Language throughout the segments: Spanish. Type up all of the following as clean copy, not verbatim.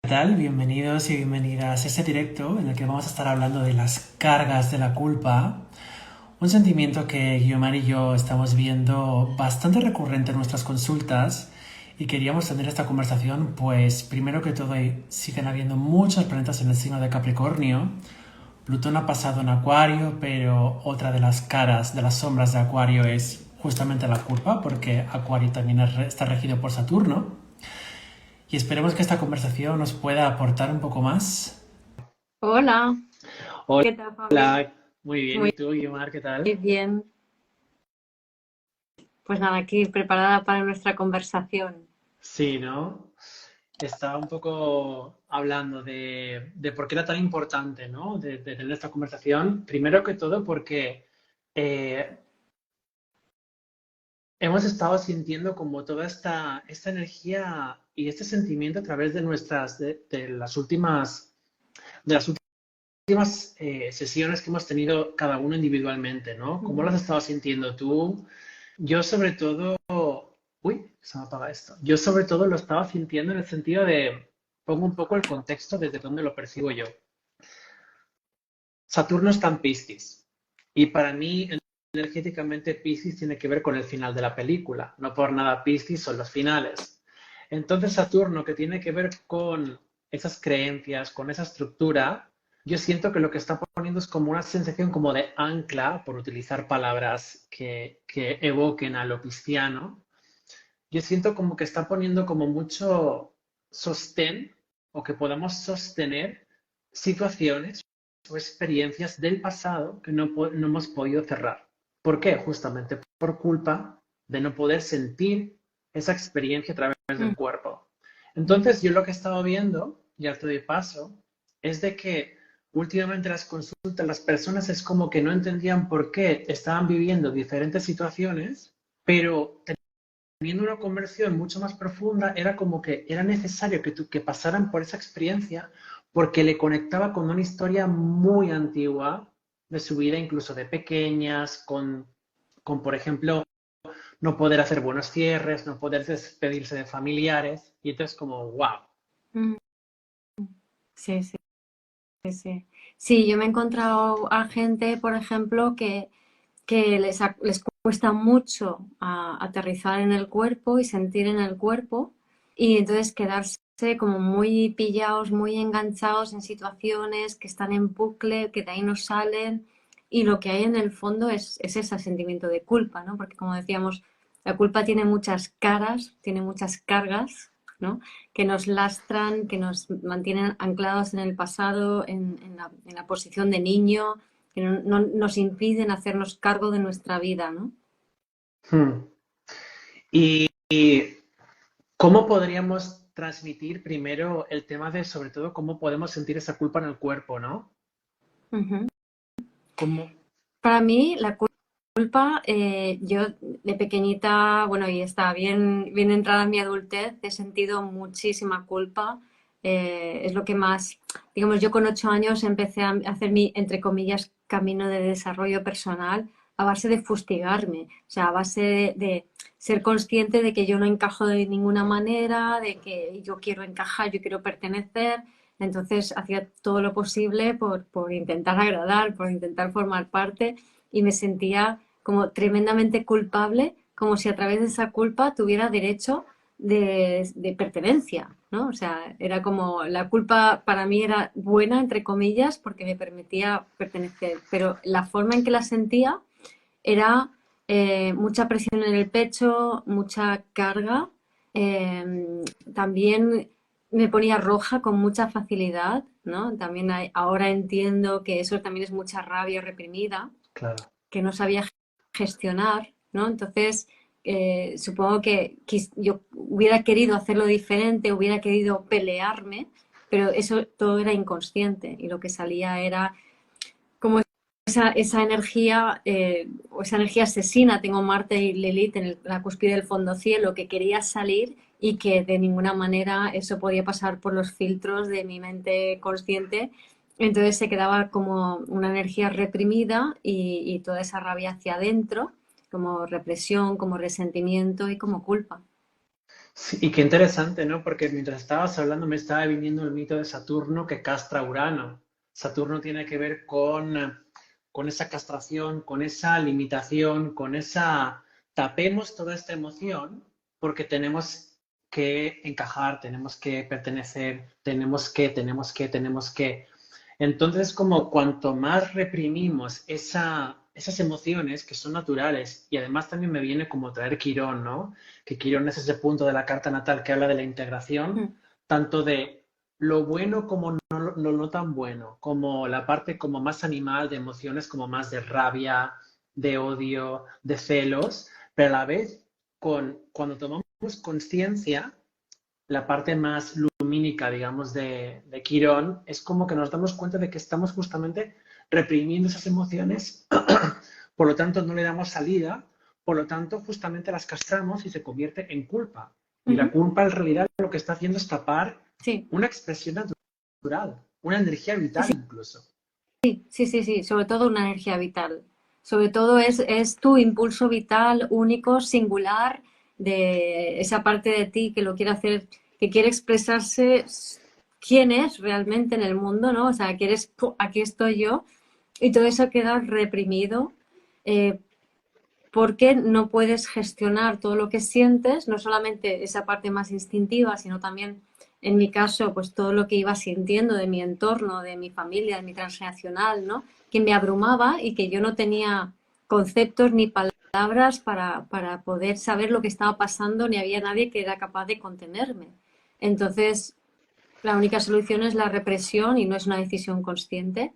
¿Qué tal? Bienvenidos y bienvenidas a este directo en el que vamos a estar hablando de las cargas de la culpa, un sentimiento que Guiomar y yo estamos viendo bastante recurrente en nuestras consultas y queríamos tener esta conversación, pues primero que todo siguen habiendo muchos planetas en el signo de Capricornio. Plutón ha pasado en Acuario, pero otra de las caras, de las sombras de Acuario es justamente la culpa, porque Acuario también está regido por Saturno. Y esperemos que esta conversación nos pueda aportar un poco más. Hola, ¿qué tal, Pablo? Hola, muy bien. Muy ¿Y tú, Guiomar, qué tal? bien. Pues nada, aquí preparada para nuestra conversación. Sí, ¿no? Estaba un poco hablando de por qué era tan importante, ¿no? De tener esta conversación. Primero que todo porque eh, hemos estado sintiendo como toda esta energía y este sentimiento a través de de las últimas sesiones que hemos tenido cada uno individualmente, ¿no? ¿Cómo lo has Ujú. estado sintiendo tú? Yo sobre todo, uy, se me apaga esto. Yo sobre todo lo estaba sintiendo en el sentido de, pongo un poco el contexto desde donde lo percibo yo. Saturno está en Piscis y para mí energéticamente Piscis tiene que ver con el final de la película. No por nada Piscis son los finales. Entonces Saturno, que tiene que ver con esas creencias, con esa estructura, yo siento que lo que está poniendo es como una sensación como de ancla, por utilizar palabras que evoquen a lo pisciano. Yo siento como que está poniendo como mucho sostén o que podamos sostener situaciones o experiencias del pasado que no hemos podido cerrar. ¿Por qué? Justamente por culpa de no poder sentir esa experiencia a través del Mm. cuerpo. Entonces, yo lo que he estado viendo, ya te doy paso, es de que últimamente las consultas, las personas es como que no entendían por qué estaban viviendo diferentes situaciones, pero teniendo una conversión mucho más profunda, era como que era necesario que pasaran por esa experiencia porque le conectaba con una historia muy antigua de su vida, incluso de pequeñas, con por ejemplo, no poder hacer buenos cierres, no poder despedirse de familiares, y entonces como, wow. Mm. Sí, sí, sí. Sí, yo me he encontrado a gente, por ejemplo, que les cuesta mucho aterrizar en el cuerpo y sentir en el cuerpo y entonces quedarse como muy pillados, muy enganchados en situaciones que están en bucle, que de ahí no salen y lo que hay en el fondo es ese sentimiento de culpa, ¿no? Porque como decíamos, la culpa tiene muchas caras, tiene muchas cargas, ¿no? Que nos lastran, que nos mantienen anclados en el pasado, en la posición de niño, que nos impiden hacernos cargo de nuestra vida, ¿no? Hmm. Y cómo podríamos transmitir primero el tema de, sobre todo, cómo podemos sentir esa culpa en el cuerpo, ¿no? Ujú. ¿Cómo? Para mí, la culpa, yo de pequeñita, bueno, y está bien entrada en mi adultez, he sentido muchísima culpa. Es lo que más, digamos, yo con 8 años empecé a hacer mi, entre comillas, camino de desarrollo personal a base de fustigarme, o sea, a base de ser consciente de que yo no encajo de ninguna manera, de que yo quiero encajar, yo quiero pertenecer. Entonces hacía todo lo posible por intentar agradar, por intentar formar parte y me sentía como tremendamente culpable, como si a través de esa culpa tuviera derecho de pertenencia, ¿no? O sea, era como la culpa para mí era buena, entre comillas, porque me permitía pertenecer, pero la forma en que la sentía era mucha presión en el pecho, mucha carga, también me ponía roja con mucha facilidad, ¿no? También ahora entiendo que eso también es mucha rabia reprimida Claro. que no sabía gestionar, ¿no? Entonces, supongo que yo hubiera querido hacerlo diferente, hubiera querido pelearme, pero eso todo era inconsciente y lo que salía era como esa energía, o esa energía asesina, tengo Marte y Lilith en la cúspide del fondo cielo, que quería salir y que de ninguna manera eso podía pasar por los filtros de mi mente consciente. Entonces se quedaba como una energía reprimida y toda esa rabia hacia adentro, como represión, como resentimiento y como culpa. Sí, y qué interesante, ¿no? Porque mientras estabas hablando me estaba viniendo el mito de Saturno que castra a Urano. Saturno tiene que ver con esa castración, con esa limitación, con esa... Tapemos toda esta emoción porque tenemos que encajar, tenemos que pertenecer, tenemos que. Entonces, como cuanto más reprimimos esas emociones que son naturales, y además también me viene como traer Quirón, ¿no? Que Quirón es ese punto de la carta natal que habla de la integración, Mm, tanto de lo bueno como no tan bueno, como la parte como más animal de emociones, como más de rabia, de odio, de celos, pero a la vez, cuando tomamos conciencia, la parte más lumínica, digamos, de Quirón, es como que nos damos cuenta de que estamos justamente reprimiendo esas emociones, por lo tanto no le damos salida, por lo tanto justamente las castramos y se convierte en culpa. Y la ujú. culpa en realidad lo que está haciendo es tapar Sí, una expresión natural, una energía sí, vital sí, incluso. sí, sí, sí, sobre todo una energía vital. Sobre todo es tu impulso vital único, singular, de esa parte de ti que lo quiere hacer, que quiere expresarse quién es realmente en el mundo, ¿no? O sea, que eres, aquí estoy yo, y todo eso queda reprimido eh, porque no puedes gestionar todo lo que sientes, no solamente esa parte más instintiva, sino también, en mi caso, pues todo lo que iba sintiendo de mi entorno, de mi familia, de mi transgeneracional, ¿no? Que me abrumaba y que yo no tenía conceptos ni palabras para poder saber lo que estaba pasando, ni había nadie que era capaz de contenerme. Entonces, la única solución es la represión y no es una decisión consciente.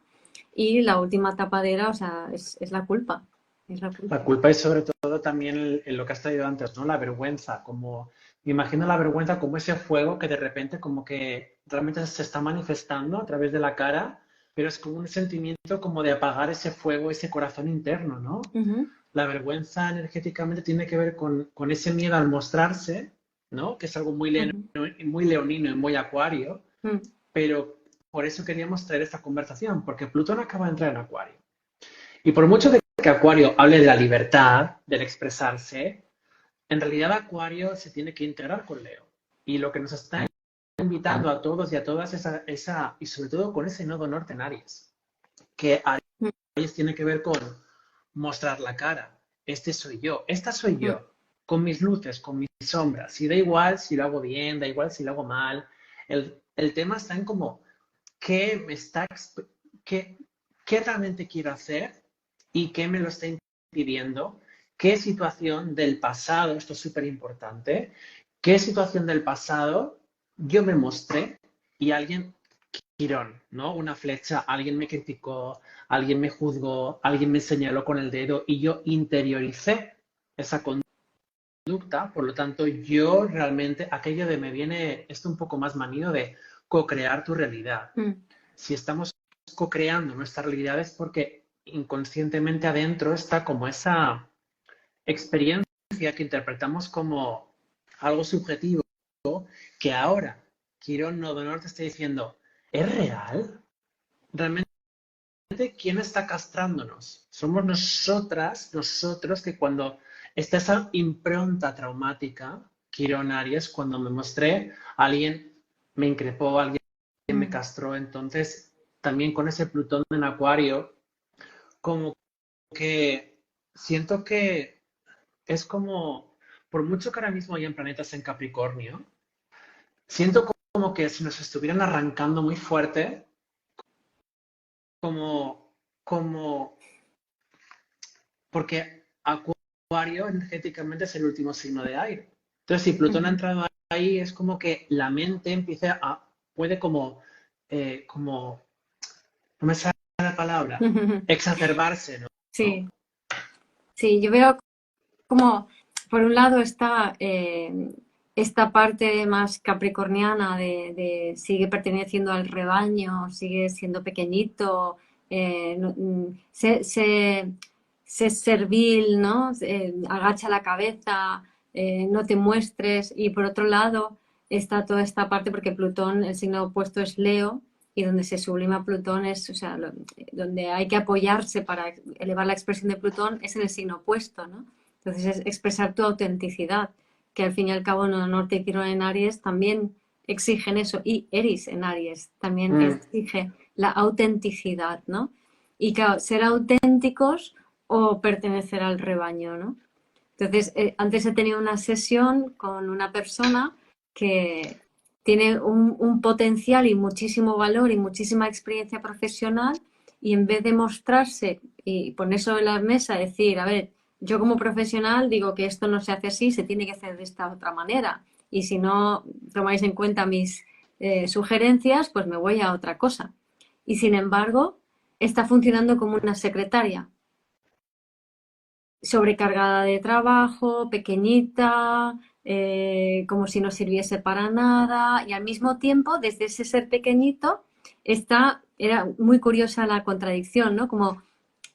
Y la última tapadera, o sea, es la culpa. Es la La culpa. culpa es sobre todo también en lo que has traído antes, ¿no? La vergüenza, como me imagino la vergüenza como ese fuego que de repente como que realmente se está manifestando a través de la cara, pero es como un sentimiento como de apagar ese fuego, ese corazón interno, ¿no? Uh -huh. La vergüenza energéticamente tiene que ver con ese miedo al mostrarse, ¿no? Que es algo muy leonino y muy acuario, Mm, pero por eso queríamos traer esta conversación, porque Plutón acaba de entrar en acuario. Y por mucho de que Acuario hable de la libertad, del expresarse, en realidad Acuario se tiene que integrar con Leo. Y lo que nos está invitando a todos y a todas y sobre todo con ese nodo norte en Aries, que mm, Aries tiene que ver con mostrar la cara. Este soy yo, esta soy mm, yo, con mis luces, con mis sombras. Y da igual si lo hago bien, da igual si lo hago mal. El tema está en como qué me está, qué, qué realmente quiero hacer y qué me lo está impidiendo, qué situación del pasado, esto es súper importante, qué situación del pasado yo me mostré y alguien, Quirón, ¿no? Una flecha, alguien me criticó, alguien me juzgó, alguien me señaló con el dedo y yo interioricé esa conducta, por lo tanto yo realmente, aquello de me viene, esto un poco más manido de co-crear tu realidad. mm, Si estamos co-creando nuestra realidad es porque inconscientemente adentro está como esa experiencia que interpretamos como algo subjetivo, que ahora Quirón Nodo Norte está diciendo, ¿es real? ¿Realmente quién está castrándonos? Somos nosotras, nosotros que cuando está esa impronta traumática, Quirón Aries, cuando me mostré, alguien me increpó, alguien me mm. castró, entonces también con ese Plutón en Acuario, como que siento que es como, por mucho que ahora mismo hayan planetas en Capricornio, siento como que si nos estuvieran arrancando muy fuerte, como, como, porque Acuario energéticamente es el último signo de aire. Entonces, si Plutón ha Ujú. entrado ahí, es como que la mente empieza puede como, no me sale la palabra, exacerbarse, ¿no? Sí, sí, yo veo como, por un lado está esta parte más capricorniana de sigue perteneciendo al rebaño, sigue siendo pequeñito, sé servil, ¿no? Agacha la cabeza, no te muestres. Y por otro lado está toda esta parte, porque Plutón, el signo opuesto es Leo, y donde se sublima Plutón es, o sea, donde hay que apoyarse para elevar la expresión de Plutón es en el signo opuesto, ¿no? Entonces es expresar tu autenticidad. que al fin y al cabo Norte y Quirón en Aries también exigen eso, y Eris en Aries también exige la autenticidad, ¿no? Y claro, ser auténticos o pertenecer al rebaño, ¿no? Entonces, antes he tenido una sesión con una persona que tiene un potencial y muchísimo valor y muchísima experiencia profesional, y en vez de mostrarse y ponerse en la mesa, decir, a ver, yo como profesional digo que esto no se hace así, se tiene que hacer de esta otra manera, y si no tomáis en cuenta mis sugerencias, pues me voy a otra cosa. Y sin embargo, está funcionando como una secretaria, sobrecargada de trabajo, pequeñita, como si no sirviese para nada, y al mismo tiempo, desde ese ser pequeñito, era muy curiosa la contradicción, ¿no? Como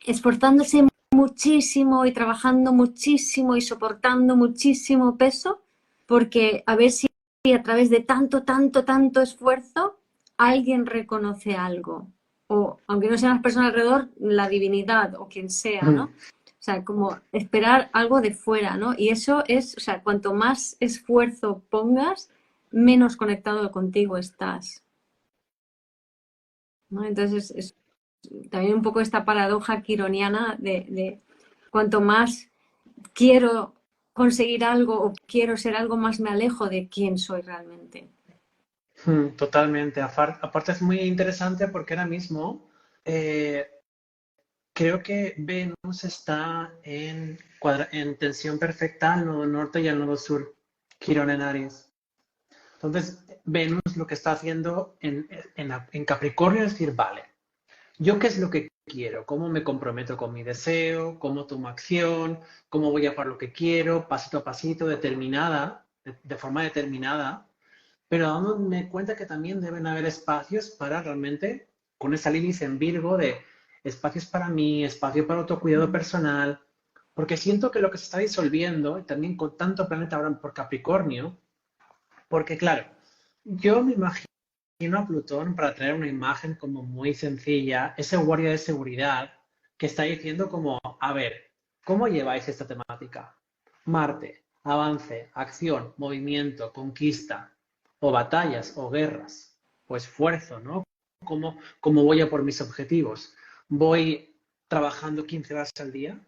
esforzándose muchísimo y trabajando muchísimo y soportando muchísimo peso, porque a ver si a través de tanto, tanto, tanto esfuerzo alguien reconoce algo. O, aunque no sean las personas alrededor, la divinidad o quien sea, ¿no? O sea, como esperar algo de fuera, ¿no? Y eso es, o sea, cuanto más esfuerzo pongas, menos conectado contigo estás, ¿no? Entonces, es también un poco esta paradoja quironiana de cuanto más quiero conseguir algo o quiero ser algo, más me alejo de quién soy realmente. Totalmente. Aparte es muy interesante porque ahora mismo eh, creo que Venus está en tensión perfecta al nodo norte y al nodo sur, Quirón en Aries. Entonces, Venus lo que está haciendo en Capricornio es decir, vale, ¿yo qué es lo que quiero? ¿Cómo me comprometo con mi deseo? ¿Cómo tomo acción? ¿Cómo voy a por lo que quiero? Pasito a pasito, determinada, de forma determinada, pero dándome cuenta que también deben haber espacios para realmente, con esa Lilith en Virgo, de espacios para mí, espacio para autocuidado personal, porque siento que lo que se está disolviendo, y también con tanto planeta ahora por Capricornio, porque claro, yo me imagino a Plutón, para traer una imagen como muy sencilla, ese guardia de seguridad que está diciendo como, a ver, ¿cómo lleváis esta temática? Marte, avance, acción, movimiento, conquista, o batallas, o guerras, o esfuerzo, ¿no? ¿Cómo voy a por mis objetivos? ¿Voy trabajando 15 horas al día?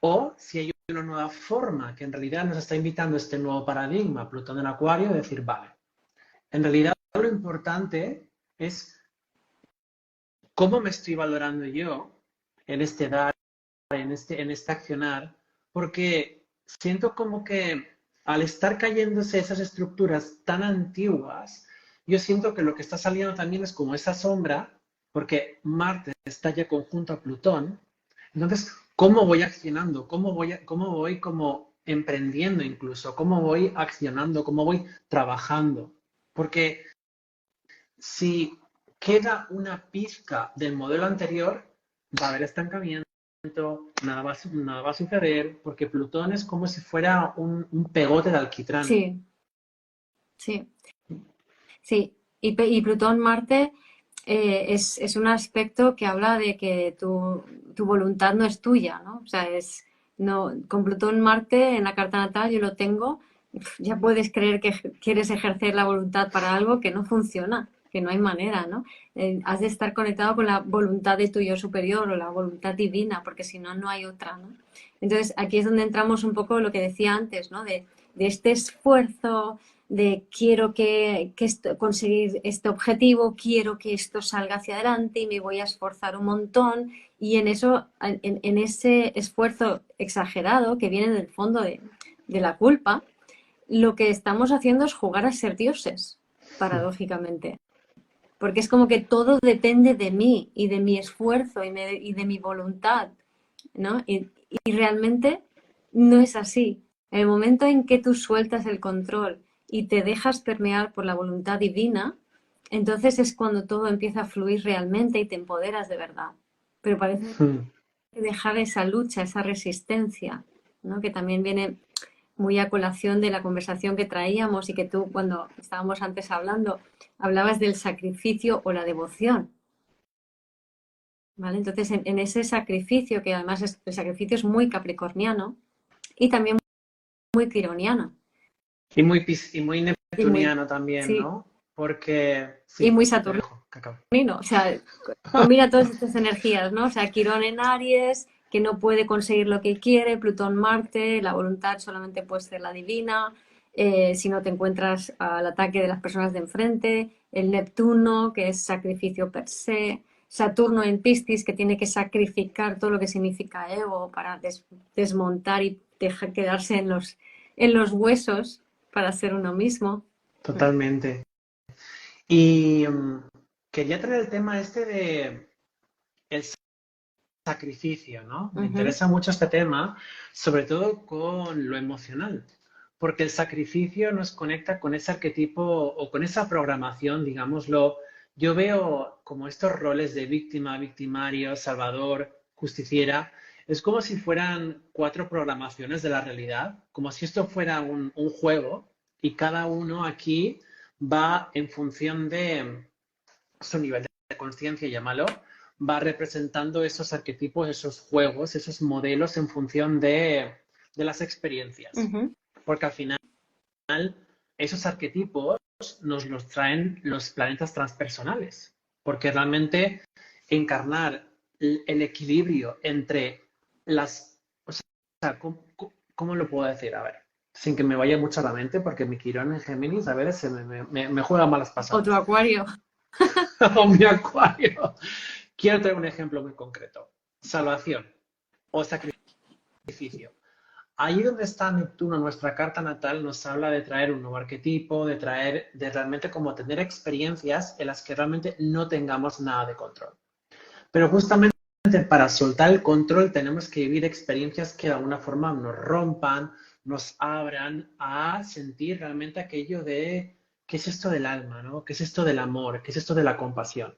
O si hay una nueva forma que en realidad nos está invitando este nuevo paradigma, Plutón en Acuario, de decir, vale, en realidad lo importante es cómo me estoy valorando yo en este dar, en este accionar, porque siento como que al estar cayéndose esas estructuras tan antiguas, yo siento que lo que está saliendo también es como esa sombra, porque Marte está ya conjunto a Plutón. Entonces, ¿cómo voy accionando? ¿Cómo voy como emprendiendo incluso? ¿Cómo voy accionando? ¿Cómo voy trabajando? Porque si queda una pizca del modelo anterior, va a haber estancamiento, nada va a suceder, porque Plutón es como si fuera un pegote de alquitrán. Sí, sí, sí. Y Plutón-Marte es un aspecto que habla de que tu voluntad no es tuya, ¿no? O sea, no, con Plutón-Marte en la carta natal yo lo tengo, ya puedes creer que quieres ejercer la voluntad para algo que no funciona, que no hay manera, ¿no? Has de estar conectado con la voluntad de tu yo superior o la voluntad divina, porque si no, no hay otra, ¿no? Entonces, aquí es donde entramos un poco lo que decía antes, ¿no? De este esfuerzo, de quiero conseguir este objetivo, quiero que esto salga hacia adelante y me voy a esforzar un montón, y en eso, en ese esfuerzo exagerado que viene del fondo de la culpa, lo que estamos haciendo es jugar a ser dioses, paradójicamente. Porque es como que todo depende de mí y de mi esfuerzo y de mi voluntad, ¿no? Y realmente no es así. En el momento en que tú sueltas el control y te dejas permear por la voluntad divina, entonces es cuando todo empieza a fluir realmente y te empoderas de verdad. Pero parece dejar esa lucha, esa resistencia, ¿no? Que también viene muy a colación de la conversación que traíamos y que tú, cuando estábamos antes hablando, hablabas del sacrificio o la devoción, ¿vale? Entonces, en ese sacrificio, que además el sacrificio es muy capricorniano y también muy quironiano, Y muy y muy, neptuniano también, sí, ¿no? Porque, y sí, muy te saturnino. dejo, Cacao. O sea, combina todas estas energías, ¿no? O sea, Quirón en Aries, que no puede conseguir lo que quiere, Plutón Marte, la voluntad solamente puede ser la divina, si no te encuentras al ataque de las personas de enfrente, el Neptuno, que es sacrificio per se, Saturno en Piscis, que tiene que sacrificar todo lo que significa ego para desmontar y dejar quedarse en los huesos para ser uno mismo. Totalmente. Y quería traer el tema este de el sacrificio, ¿no? Me Ujú, interesa mucho este tema, sobre todo con lo emocional, porque el sacrificio nos conecta con ese arquetipo o con esa programación, digámoslo. Yo veo como estos roles de víctima, victimario, salvador, justiciera, es como si fueran cuatro programaciones de la realidad, como si esto fuera un juego y cada uno aquí va en función de su nivel de conciencia, llámalo, va representando esos arquetipos, esos juegos, esos modelos en función de las experiencias. ujú. Porque al final esos arquetipos nos los traen los planetas transpersonales. Porque realmente encarnar el equilibrio entre las... O sea, ¿cómo lo puedo decir? A ver, sin que me vaya mucho a la mente, porque mi Quirón en Géminis a veces me juega malas Otro pasadas. acuario. O mi acuario. Quiero traer un ejemplo muy concreto. Salvación o sacrificio. Ahí donde está Neptuno, nuestra carta natal, nos habla de traer un nuevo arquetipo, de traer, de realmente como tener experiencias en las que realmente no tengamos nada de control. Pero justamente para soltar el control tenemos que vivir experiencias que de alguna forma nos rompan, nos abran a sentir realmente aquello de qué es esto del alma, ¿no? ¿Qué es esto del amor? ¿Qué es esto de la compasión?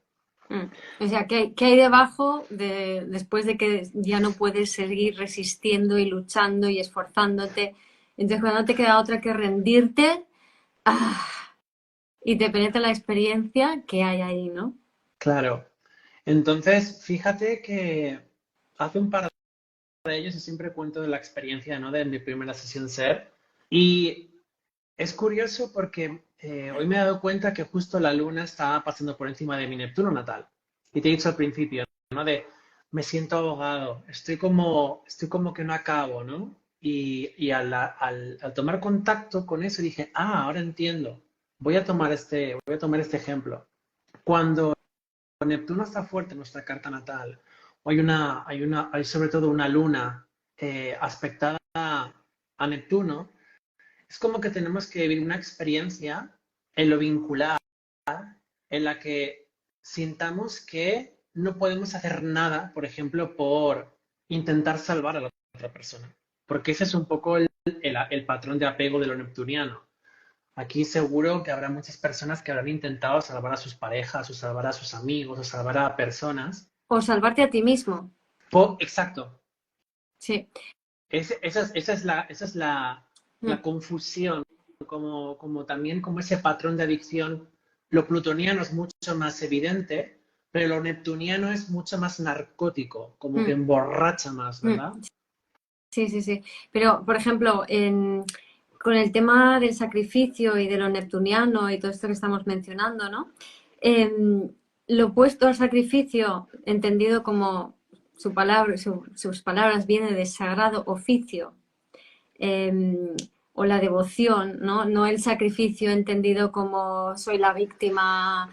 Mm. O sea, qué hay debajo después de que ya no puedes seguir resistiendo y luchando y esforzándote? Entonces, cuando no te queda otra que rendirte, ¡ah! Y te penetra la experiencia que hay ahí, ¿no? Claro. Entonces, fíjate que hace un par de ellos y siempre cuento de la experiencia, ¿no? De mi primera sesión SER. Y es curioso porque hoy me he dado cuenta que justo la luna estaba pasando por encima de mi Neptuno natal. Y te he dicho al principio, ¿no? De me siento ahogado, estoy como que no acabo, ¿no? Y al tomar contacto con eso dije, ah, ahora entiendo. Voy a tomar este ejemplo. Cuando Neptuno está fuerte en nuestra carta natal, o hay sobre todo una luna aspectada a Neptuno, es como que tenemos que vivir una experiencia en lo vincular, en la que sintamos que no podemos hacer nada, por ejemplo, por intentar salvar a la otra persona. Porque ese es un poco el patrón de apego de lo neptuniano. Aquí seguro que habrá muchas personas que habrán intentado salvar a sus parejas, o salvar a sus amigos, o salvar a personas. O salvarte a ti mismo. Exacto. Sí. Esa es la Mm. confusión, como también como ese patrón de adicción. Lo plutoniano es mucho más evidente, pero lo neptuniano es mucho más narcótico, como que Mm. emborracha más, Mm. ¿verdad? Sí, sí, sí. Pero, por ejemplo, con el tema del sacrificio y de lo neptuniano y todo esto que estamos mencionando, ¿no? Em, lo opuesto al sacrificio, entendido como sus palabras viene de sagrado oficio, o la devoción, ¿no? No el sacrificio entendido como soy la víctima,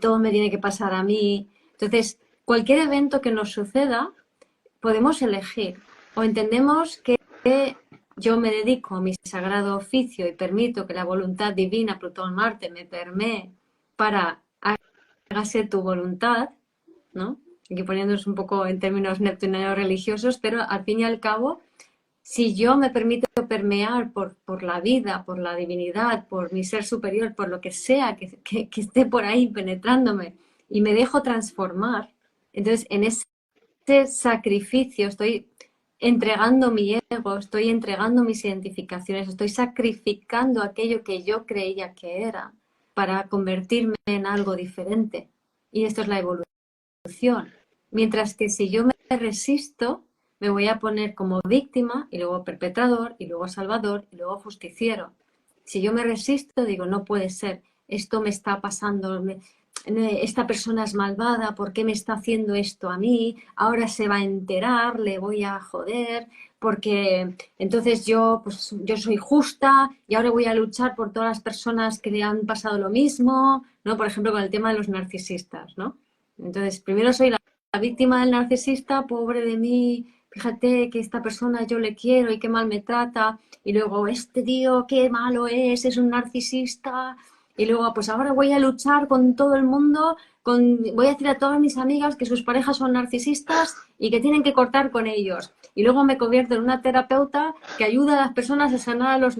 todo me tiene que pasar a mí. Entonces, cualquier evento que nos suceda, podemos elegir o entendemos que yo me dedico a mi sagrado oficio y permito que la voluntad divina, Plutón, Marte, me permee para hágase tu voluntad, ¿no? Aquí poniéndonos un poco en términos neptunianos religiosos, pero al fin y al cabo, si yo me permito permear por la vida, por la divinidad, por mi ser superior, por lo que sea que esté por ahí penetrándome y me dejo transformar, entonces en ese sacrificio estoy entregando mi ego, estoy entregando mis identificaciones, estoy sacrificando aquello que yo creía que era para convertirme en algo diferente. Y esto es la evolución. Mientras que si yo me resisto, me voy a poner como víctima y luego perpetrador y luego salvador y luego justiciero. Si yo me resisto, digo, no puede ser, esto me está pasando, esta persona es malvada, ¿por qué me está haciendo esto a mí? Ahora se va a enterar, le voy a joder, porque entonces yo, pues, yo soy justa y ahora voy a luchar por todas las personas que le han pasado lo mismo, ¿no? Por ejemplo, con el tema de los narcisistas, ¿no? Entonces, primero soy la víctima del narcisista, pobre de mí, fíjate que esta persona yo le quiero y qué mal me trata, y luego este tío qué malo es un narcisista, y luego pues ahora voy a luchar con todo el mundo, voy a decir a todas mis amigas que sus parejas son narcisistas y que tienen que cortar con ellos. Y luego me convierto en una terapeuta que ayuda a las personas a sanar a los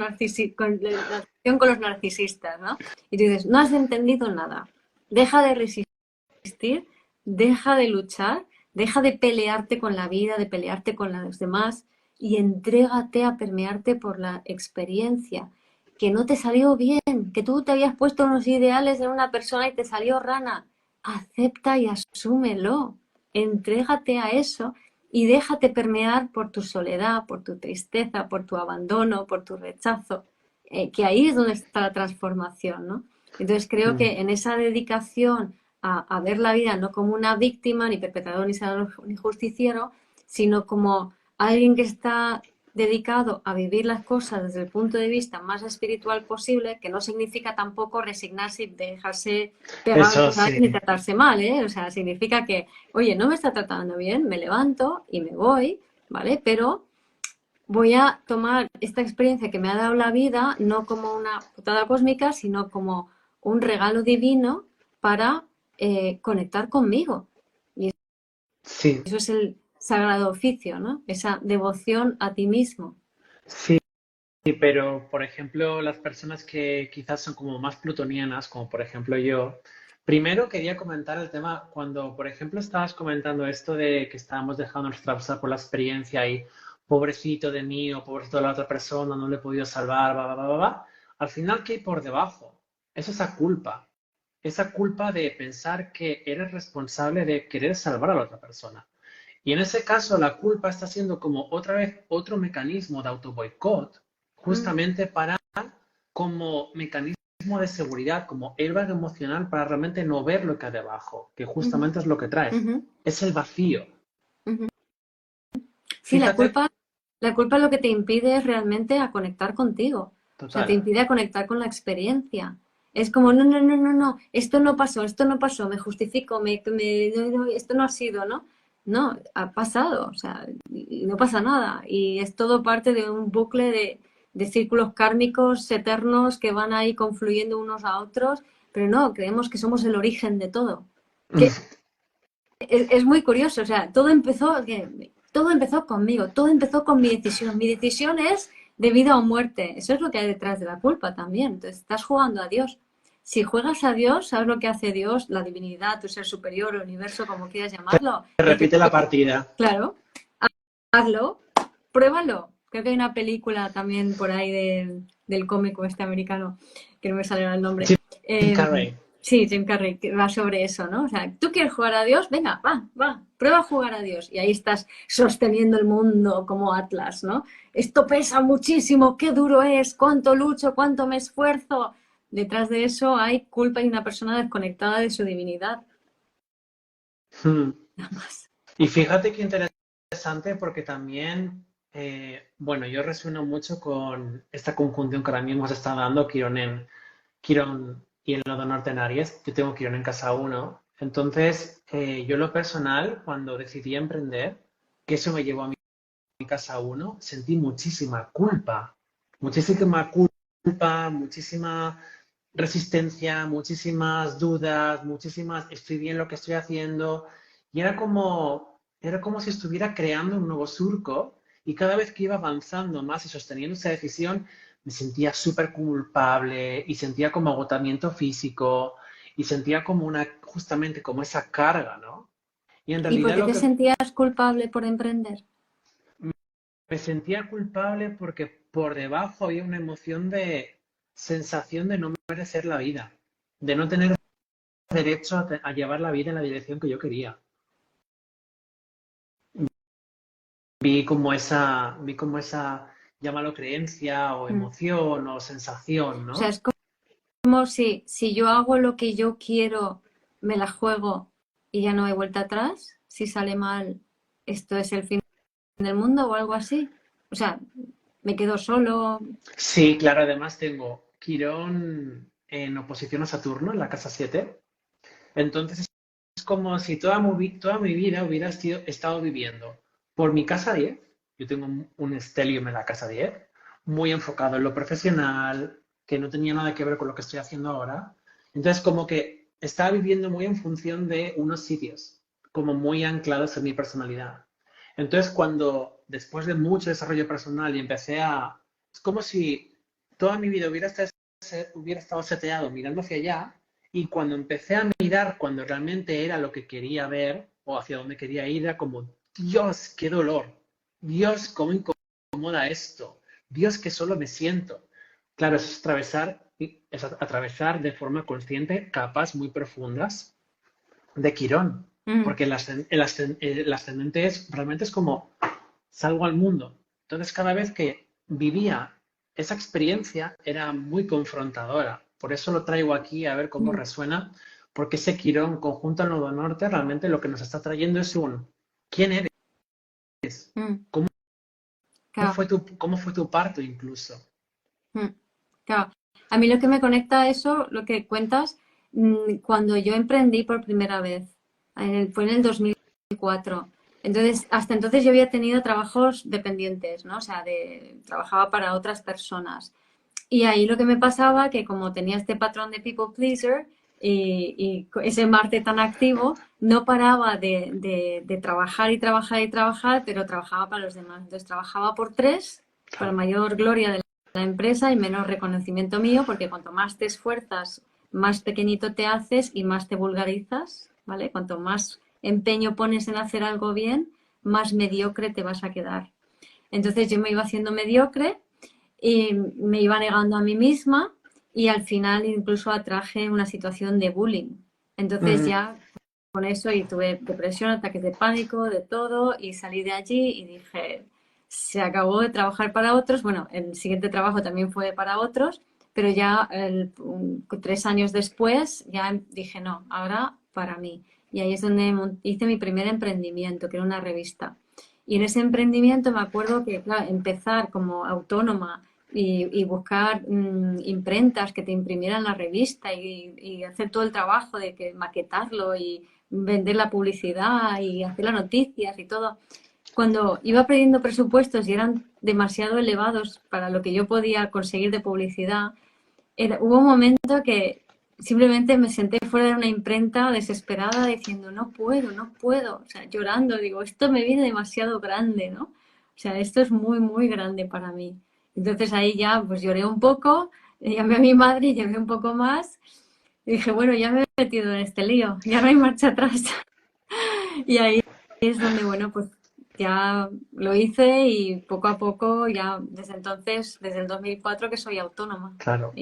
con la relación con los narcisistas, ¿no? Y tú dices, no has entendido nada, deja de resistir, deja de luchar, deja de pelearte con la vida, de pelearte con los demás y entrégate a permearte por la experiencia, que no te salió bien, que tú te habías puesto unos ideales en una persona y te salió rana. Acepta y asúmelo, entrégate a eso y déjate permear por tu soledad, por tu tristeza, por tu abandono, por tu rechazo, que ahí es donde está la transformación, ¿no? Entonces creo que en esa dedicación a ver la vida no como una víctima, ni perpetrador, ni salvador, ni justiciero, sino como alguien que está dedicado a vivir las cosas desde el punto de vista más espiritual posible, que no significa tampoco resignarse y dejarse pegar Eso por sí. alguien y tratarse mal, ¿eh? O sea, significa que, oye, no me está tratando bien, me levanto y me voy, ¿vale? Pero voy a tomar esta experiencia que me ha dado la vida no como una putada cósmica, sino como un regalo divino para conectar conmigo. Y Sí, eso es el sagrado oficio, ¿no? Esa devoción a ti mismo. sí, pero por ejemplo, las personas que quizás son como más plutonianas, como por ejemplo yo, primero quería comentar el tema cuando, por ejemplo, estabas comentando esto de que estábamos dejándonos atravesar por la experiencia y pobrecito de mí o pobrecito de la otra persona, no le he podido salvar, va, va, va, va, va. Al final, ¿qué hay por debajo? Es esa culpa de pensar que eres responsable de querer salvar a la otra persona. Y en ese caso, la culpa está siendo como otra vez otro mecanismo de autoboicot, Mm, justamente para, como mecanismo de seguridad, como airbag emocional para realmente no ver lo que hay debajo, que ujú, justamente es lo que trae. ujú, Es el vacío. ujú. Sí, Fíjate, la culpa lo que te impide es realmente a conectar contigo. O sea, te total. impide a conectar con la experiencia. Es como, no, no, no, no, no, esto no pasó, me justifico, esto no ha sido, ¿no? No, ha pasado, o sea, y no pasa nada. Y es todo parte de un bucle de círculos kármicos eternos que van ahí confluyendo unos a otros, pero no, creemos que somos el origen de todo. Que es muy curioso, o sea, todo empezó conmigo, todo empezó con mi decisión. Mi decisión es de vida o muerte. Eso es lo que hay detrás de la culpa también. Entonces, estás jugando a Dios. Si juegas a Dios, ¿sabes lo que hace Dios? La divinidad, tu ser superior, el universo, como quieras llamarlo. El que Repite la partida. claro, hazlo, pruébalo. Creo que hay una película también por ahí del cómico este americano, que no me sale el nombre. Jim Carrey. Sí, Jim Carrey, que va sobre eso, ¿no? O sea, ¿tú quieres jugar a Dios? Venga, va, prueba a jugar a Dios. Y ahí estás sosteniendo el mundo como Atlas, ¿no? Esto pesa muchísimo, qué duro es, cuánto lucho, cuánto me esfuerzo. Detrás de eso hay culpa y una persona desconectada de su divinidad. Hmm. Nada más. Y fíjate qué interesante porque también, bueno, yo resueno mucho con esta conjunción que ahora mismo se está dando, Quirón y el nodo norte en Aries. Yo tengo Quirón en casa uno. Entonces, yo en lo personal, cuando decidí emprender, que eso me llevó a mi casa uno, sentí muchísima culpa, muchísima resistencia, muchísimas dudas, estoy bien lo que estoy haciendo. Y era como si estuviera creando un nuevo surco y cada vez que iba avanzando más y sosteniendo esa decisión, me sentía súper culpable y sentía como agotamiento físico y sentía como justamente como esa carga, ¿no? Y en ¿Y por realidad qué lo te que sentías culpable por emprender? me sentía culpable porque por debajo había una emoción de sensación de no merecer la vida, de no tener derecho a llevar la vida en la dirección que yo quería. Vi como esa llámalo creencia o mm. emoción o sensación, O sea, ¿no? es como si yo hago lo que yo quiero, me la juego y ya no hay vuelta atrás. Si sale mal, esto es el fin del mundo o algo así. O sea, me quedo solo. Sí, claro, además tengo Quirón en oposición a Saturno en la casa 7. Entonces es como si toda mi vida hubiera estado viviendo por mi casa 10. Yo tengo un stellium en la casa 10, muy enfocado en lo profesional, que no tenía nada que ver con lo que estoy haciendo ahora. Entonces como que estaba viviendo muy en función de unos sitios, como muy anclados en mi personalidad. Entonces cuando después de mucho desarrollo personal y empecé a... Es como si toda mi vida hubiera estado seteado mirando hacia allá, y cuando empecé a mirar cuando realmente era lo que quería ver o hacia dónde quería ir, era como, Dios, qué dolor. Dios, cómo incomoda esto. Dios, que solo me siento. Claro, eso es atravesar de forma consciente capas muy profundas de Quirón. Mm, Porque el ascendente realmente es como salgo al mundo. Entonces, cada vez que vivía esa experiencia era muy confrontadora. Por eso lo traigo aquí a ver cómo mm, resuena, porque ese Quirón conjunto al Nodo Norte realmente lo que nos está trayendo es un ¿quién eres? mm. ¿Cómo Claro, cómo fue tu parto incluso? mm, claro. A mí lo que me conecta a eso, lo que cuentas, cuando yo emprendí por primera vez, fue en el 2004. Entonces, hasta entonces yo había tenido trabajos dependientes, ¿no? O sea, trabajaba para otras personas. Y ahí lo que me pasaba, que como tenía este patrón de people pleaser y ese Marte tan activo, no paraba de trabajar y trabajar y trabajar, pero trabajaba para los demás. Entonces trabajaba por tres, para Claro. mayor gloria de la empresa y menos reconocimiento mío, porque cuanto más te esfuerzas, más pequeñito te haces y más te vulgarizas, ¿vale? Cuanto más empeño pones en hacer algo bien, más mediocre te vas a quedar. Entonces yo me iba haciendo mediocre y me iba negando a mí misma y al final incluso atraje una situación de bullying. Entonces Ujú. ya con eso y tuve depresión, ataques de pánico, de todo y salí de allí y dije, se acabó de trabajar para otros. Bueno, el siguiente trabajo también fue para otros, pero ya 3 años después ya dije, no, ahora para mí. Y ahí es donde hice mi primer emprendimiento, que era una revista. Y en ese emprendimiento me acuerdo que, claro, empezar como autónoma y buscar imprentas que te imprimieran la revista y hacer todo el trabajo de que maquetarlo y vender la publicidad y hacer las noticias y todo. Cuando iba perdiendo presupuestos y eran demasiado elevados para lo que yo podía conseguir de publicidad, hubo un momento que simplemente me senté fuera de una imprenta desesperada diciendo, no puedo, no puedo, o sea, llorando, digo, esto me viene demasiado grande, ¿no? O sea, esto es muy, muy grande para mí. Entonces ahí ya pues lloré un poco, llamé a mi madre y lloré un poco más y dije, bueno, ya me he metido en este lío, ya no hay marcha atrás. Y ahí es donde, bueno, pues ya lo hice y poco a poco, ya desde entonces, desde el 2004 que soy autónoma. Claro.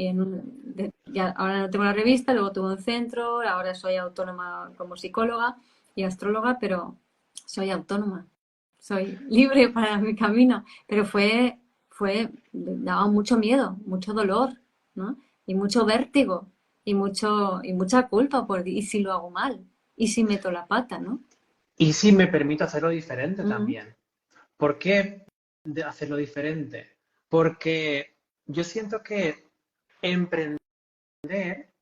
Ya, ahora no tengo la revista, luego tuve un centro, ahora soy autónoma como psicóloga y astróloga, pero soy autónoma, soy libre para mi camino. Pero daba mucho miedo, mucho dolor, ¿no? Y mucho vértigo y mucha culpa ¿y si lo hago mal? ¿Y si meto la pata, no? Y sí me permito hacerlo diferente Mm, también. ¿Por qué de hacerlo diferente? Porque yo siento que emprender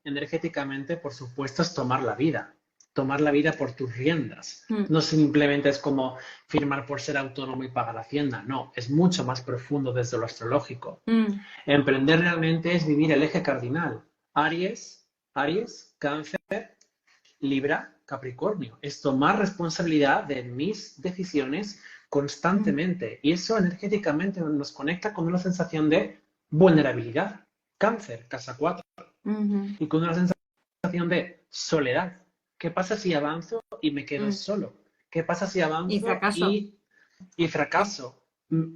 energéticamente, por supuesto, es tomar la vida por tus riendas. mm, No simplemente es como firmar por ser autónomo y pagar Hacienda, no, es mucho más profundo desde lo astrológico. mm, Emprender realmente es vivir el eje cardinal. Aries, Cáncer, Libra, Capricornio. Es tomar responsabilidad de mis decisiones mm, constantemente. Y eso energéticamente nos conecta con una sensación de vulnerabilidad. Cáncer, casa 4 ujú, y con una sensación de soledad. ¿Qué pasa si avanzo y me quedo mm. solo? ¿Qué pasa si Y avanzo fracaso. y fracaso?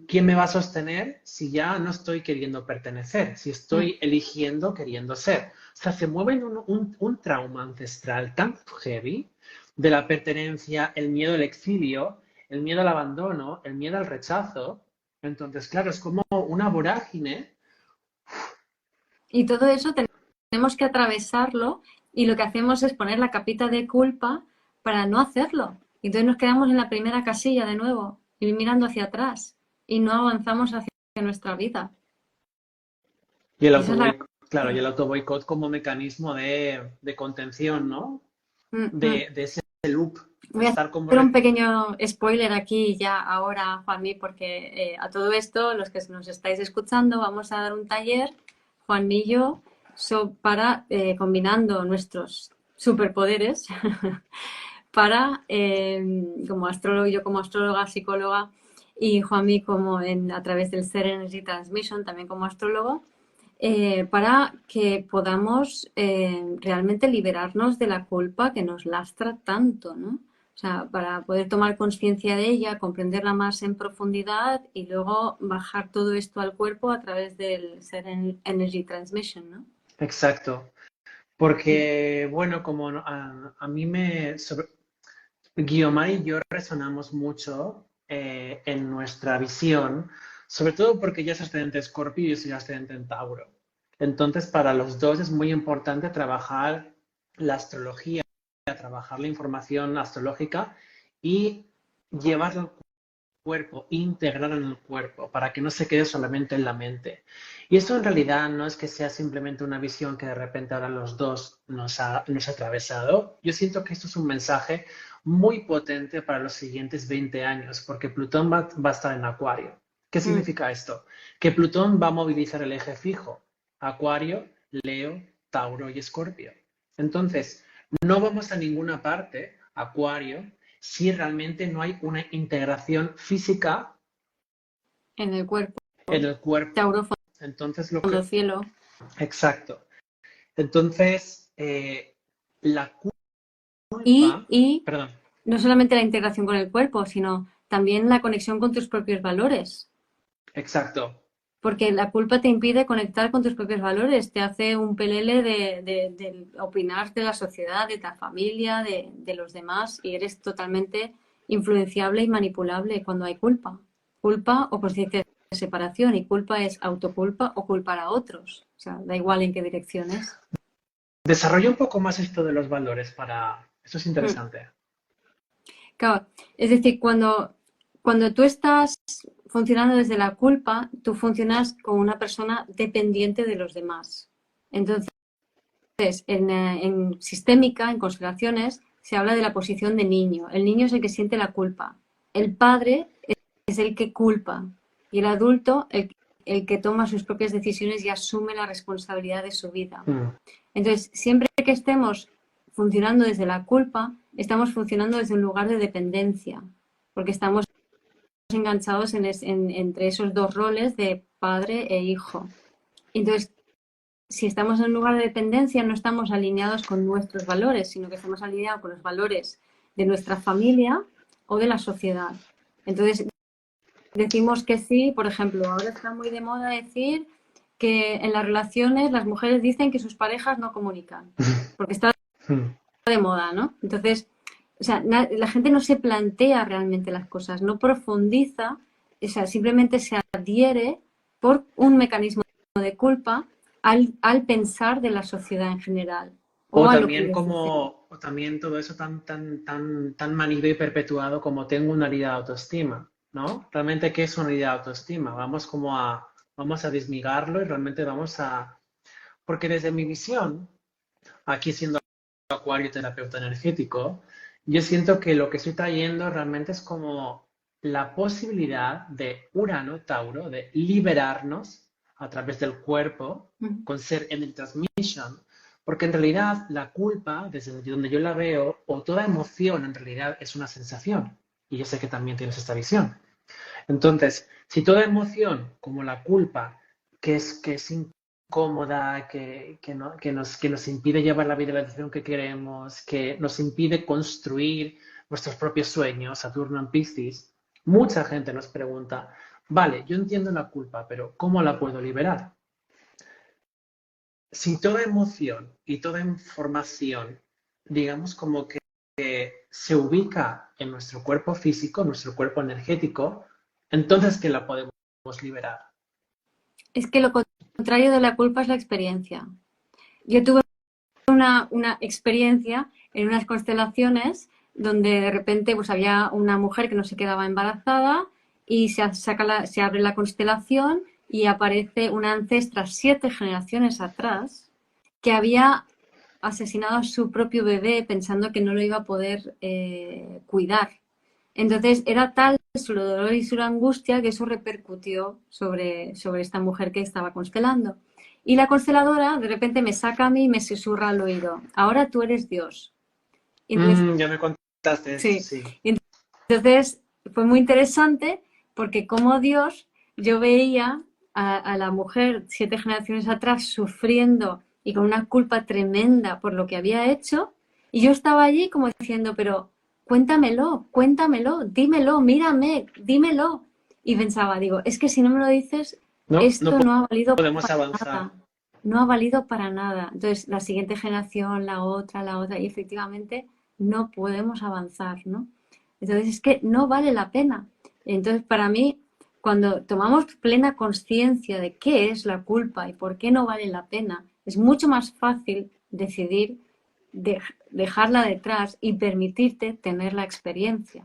¿Quién me va a sostener si ya no estoy queriendo pertenecer, si Mm, estoy eligiendo queriendo ser? O sea, se mueve en un trauma ancestral tan heavy de la pertenencia, el miedo al exilio, el miedo al abandono, el miedo al rechazo, Entonces, claro, es como una vorágine. Y todo eso tenemos que atravesarlo y lo que hacemos es poner la capita de culpa para no hacerlo. Y entonces nos quedamos en la primera casilla de nuevo y mirando hacia atrás y no avanzamos hacia nuestra vida. Y el Y esa es la autoboicot, claro, y gracia. el autoboicot como mecanismo de contención, ¿no? Mm, mm. De ese loop, de Voy a estar como... hacer un pequeño spoiler aquí ya ahora, Juanmi, porque a todo esto, los que nos estáis escuchando, vamos a dar un taller, Juanmi y yo, para combinando nuestros superpoderes para, como astrólogo, yo como astróloga, psicóloga, y Juanmi como a través del Ser Energy Transmission, también como astrólogo, para que podamos realmente liberarnos de la culpa que nos lastra tanto, ¿no? O sea, para poder tomar conciencia de ella, comprenderla más en profundidad y luego bajar todo esto al cuerpo a través del Ser Energy Transmission, ¿no? Exacto. Porque, bueno, como a mí Guiomar y yo resonamos mucho en nuestra visión, sobre todo porque ella es ascendente Escorpio y yo soy ascendente en Tauro. Entonces, para los dos es muy importante trabajar la astrología, trabajar la información astrológica y llevarla al cuerpo, integrarla en el cuerpo, para que no se quede solamente en la mente. Y eso en realidad no es que sea simplemente una visión que de repente ahora los dos nos ha atravesado. Yo siento que esto es un mensaje muy potente para los siguientes 20 años, porque Plutón va a estar en Acuario. ¿Qué Mm. significa esto? Que Plutón va a movilizar el eje fijo, Acuario, Leo, Tauro y Escorpio. Entonces, no vamos a ninguna parte, Acuario, si realmente no hay una integración física En el cuerpo, en el cuerpo. Tauro, Entonces, fondo, cielo. exacto. Entonces, la Y, culpa, y perdón, no solamente la integración con el cuerpo, sino también la conexión con tus propios valores. exacto. Porque la culpa te impide conectar con tus propios valores, te hace un pelele de opinar de la sociedad, de la familia, de los demás, y eres totalmente influenciable y manipulable cuando hay culpa. Culpa o conciencia de separación, y culpa es autoculpa o culpar a otros. O sea, da igual en qué dirección es. Desarrolla un poco más esto de los valores para... Esto es Mm. interesante. Claro, es decir, cuando tú estás funcionando desde la culpa, tú funcionas como una persona dependiente de los demás. Entonces, en sistémica, en constelaciones, se habla de la posición de niño. El niño es el que siente la culpa. El padre es el que culpa. Y el adulto, el que toma sus propias decisiones y asume la responsabilidad de su vida. Mm. Entonces, siempre que estemos funcionando desde la culpa, estamos funcionando desde un lugar de dependencia, porque estamos enganchados entre esos dos roles de padre e hijo. Entonces, si estamos en un lugar de dependencia, no estamos alineados con nuestros valores, sino que estamos alineados con los valores de nuestra familia o de la sociedad. Entonces, decimos que sí, por ejemplo, ahora está muy de moda decir que en las relaciones las mujeres dicen que sus parejas no comunican, porque está Mm. de moda, ¿no? Entonces, o sea, la gente no se plantea realmente las cosas, no profundiza, o sea, simplemente se adhiere por un mecanismo de culpa al pensar de la sociedad en general O o a lo que también les dicen. como, o también todo eso tan manido y perpetuado como tengo una herida de autoestima, ¿no? Realmente, ¿qué es una herida de autoestima? Vamos a desmigarlo y realmente vamos a, porque desde mi visión, aquí siendo acuario terapeuta energético, yo siento que lo que estoy trayendo realmente es como la posibilidad de Urano, Tauro, de liberarnos a través del cuerpo con ser en el transmission, porque en realidad la culpa, desde donde yo la veo, o toda emoción en realidad es una sensación. Y yo sé que también tienes esta visión. Entonces, si toda emoción, como la culpa, que es incómoda, que nos impide llevar la vida en la dirección que queremos, que nos impide construir nuestros propios sueños, Saturno en Piscis, mucha gente nos pregunta, vale, yo entiendo la culpa, pero ¿cómo la puedo liberar? Si toda emoción y toda información, digamos como que se ubica en nuestro cuerpo físico, nuestro cuerpo energético, entonces ¿qué la podemos liberar. Es que lo contrario de la culpa es la experiencia. Yo tuve una experiencia en unas constelaciones donde de repente pues había una mujer que no se quedaba embarazada y se abre la constelación y aparece una ancestra 7 generaciones atrás que había asesinado a su propio bebé pensando que no lo iba a poder cuidar. Entonces era tal su dolor y su angustia que eso repercutió sobre esta mujer que estaba constelando. Y la consteladora de repente me saca a mí y me susurra al oído, ahora tú eres Dios. Y entonces, Ya me contaste eso, sí. sí. Y entonces fue muy interesante porque como Dios, yo veía a la mujer 7 generaciones atrás sufriendo y con una culpa tremenda por lo que había hecho, y yo estaba allí como diciendo, pero cuéntamelo, cuéntamelo, dímelo, mírame, dímelo. Y pensaba, digo, es que si no me lo dices, No, no esto no ha valido podemos para avanzar. nada. No ha valido para nada. Entonces, la siguiente generación, la otra, y efectivamente no podemos avanzar, ¿no? Entonces, es que no vale la pena. Entonces, para mí, cuando tomamos plena conciencia de qué es la culpa y por qué no vale la pena, es mucho más fácil decidir dejarla detrás y permitirte tener la experiencia.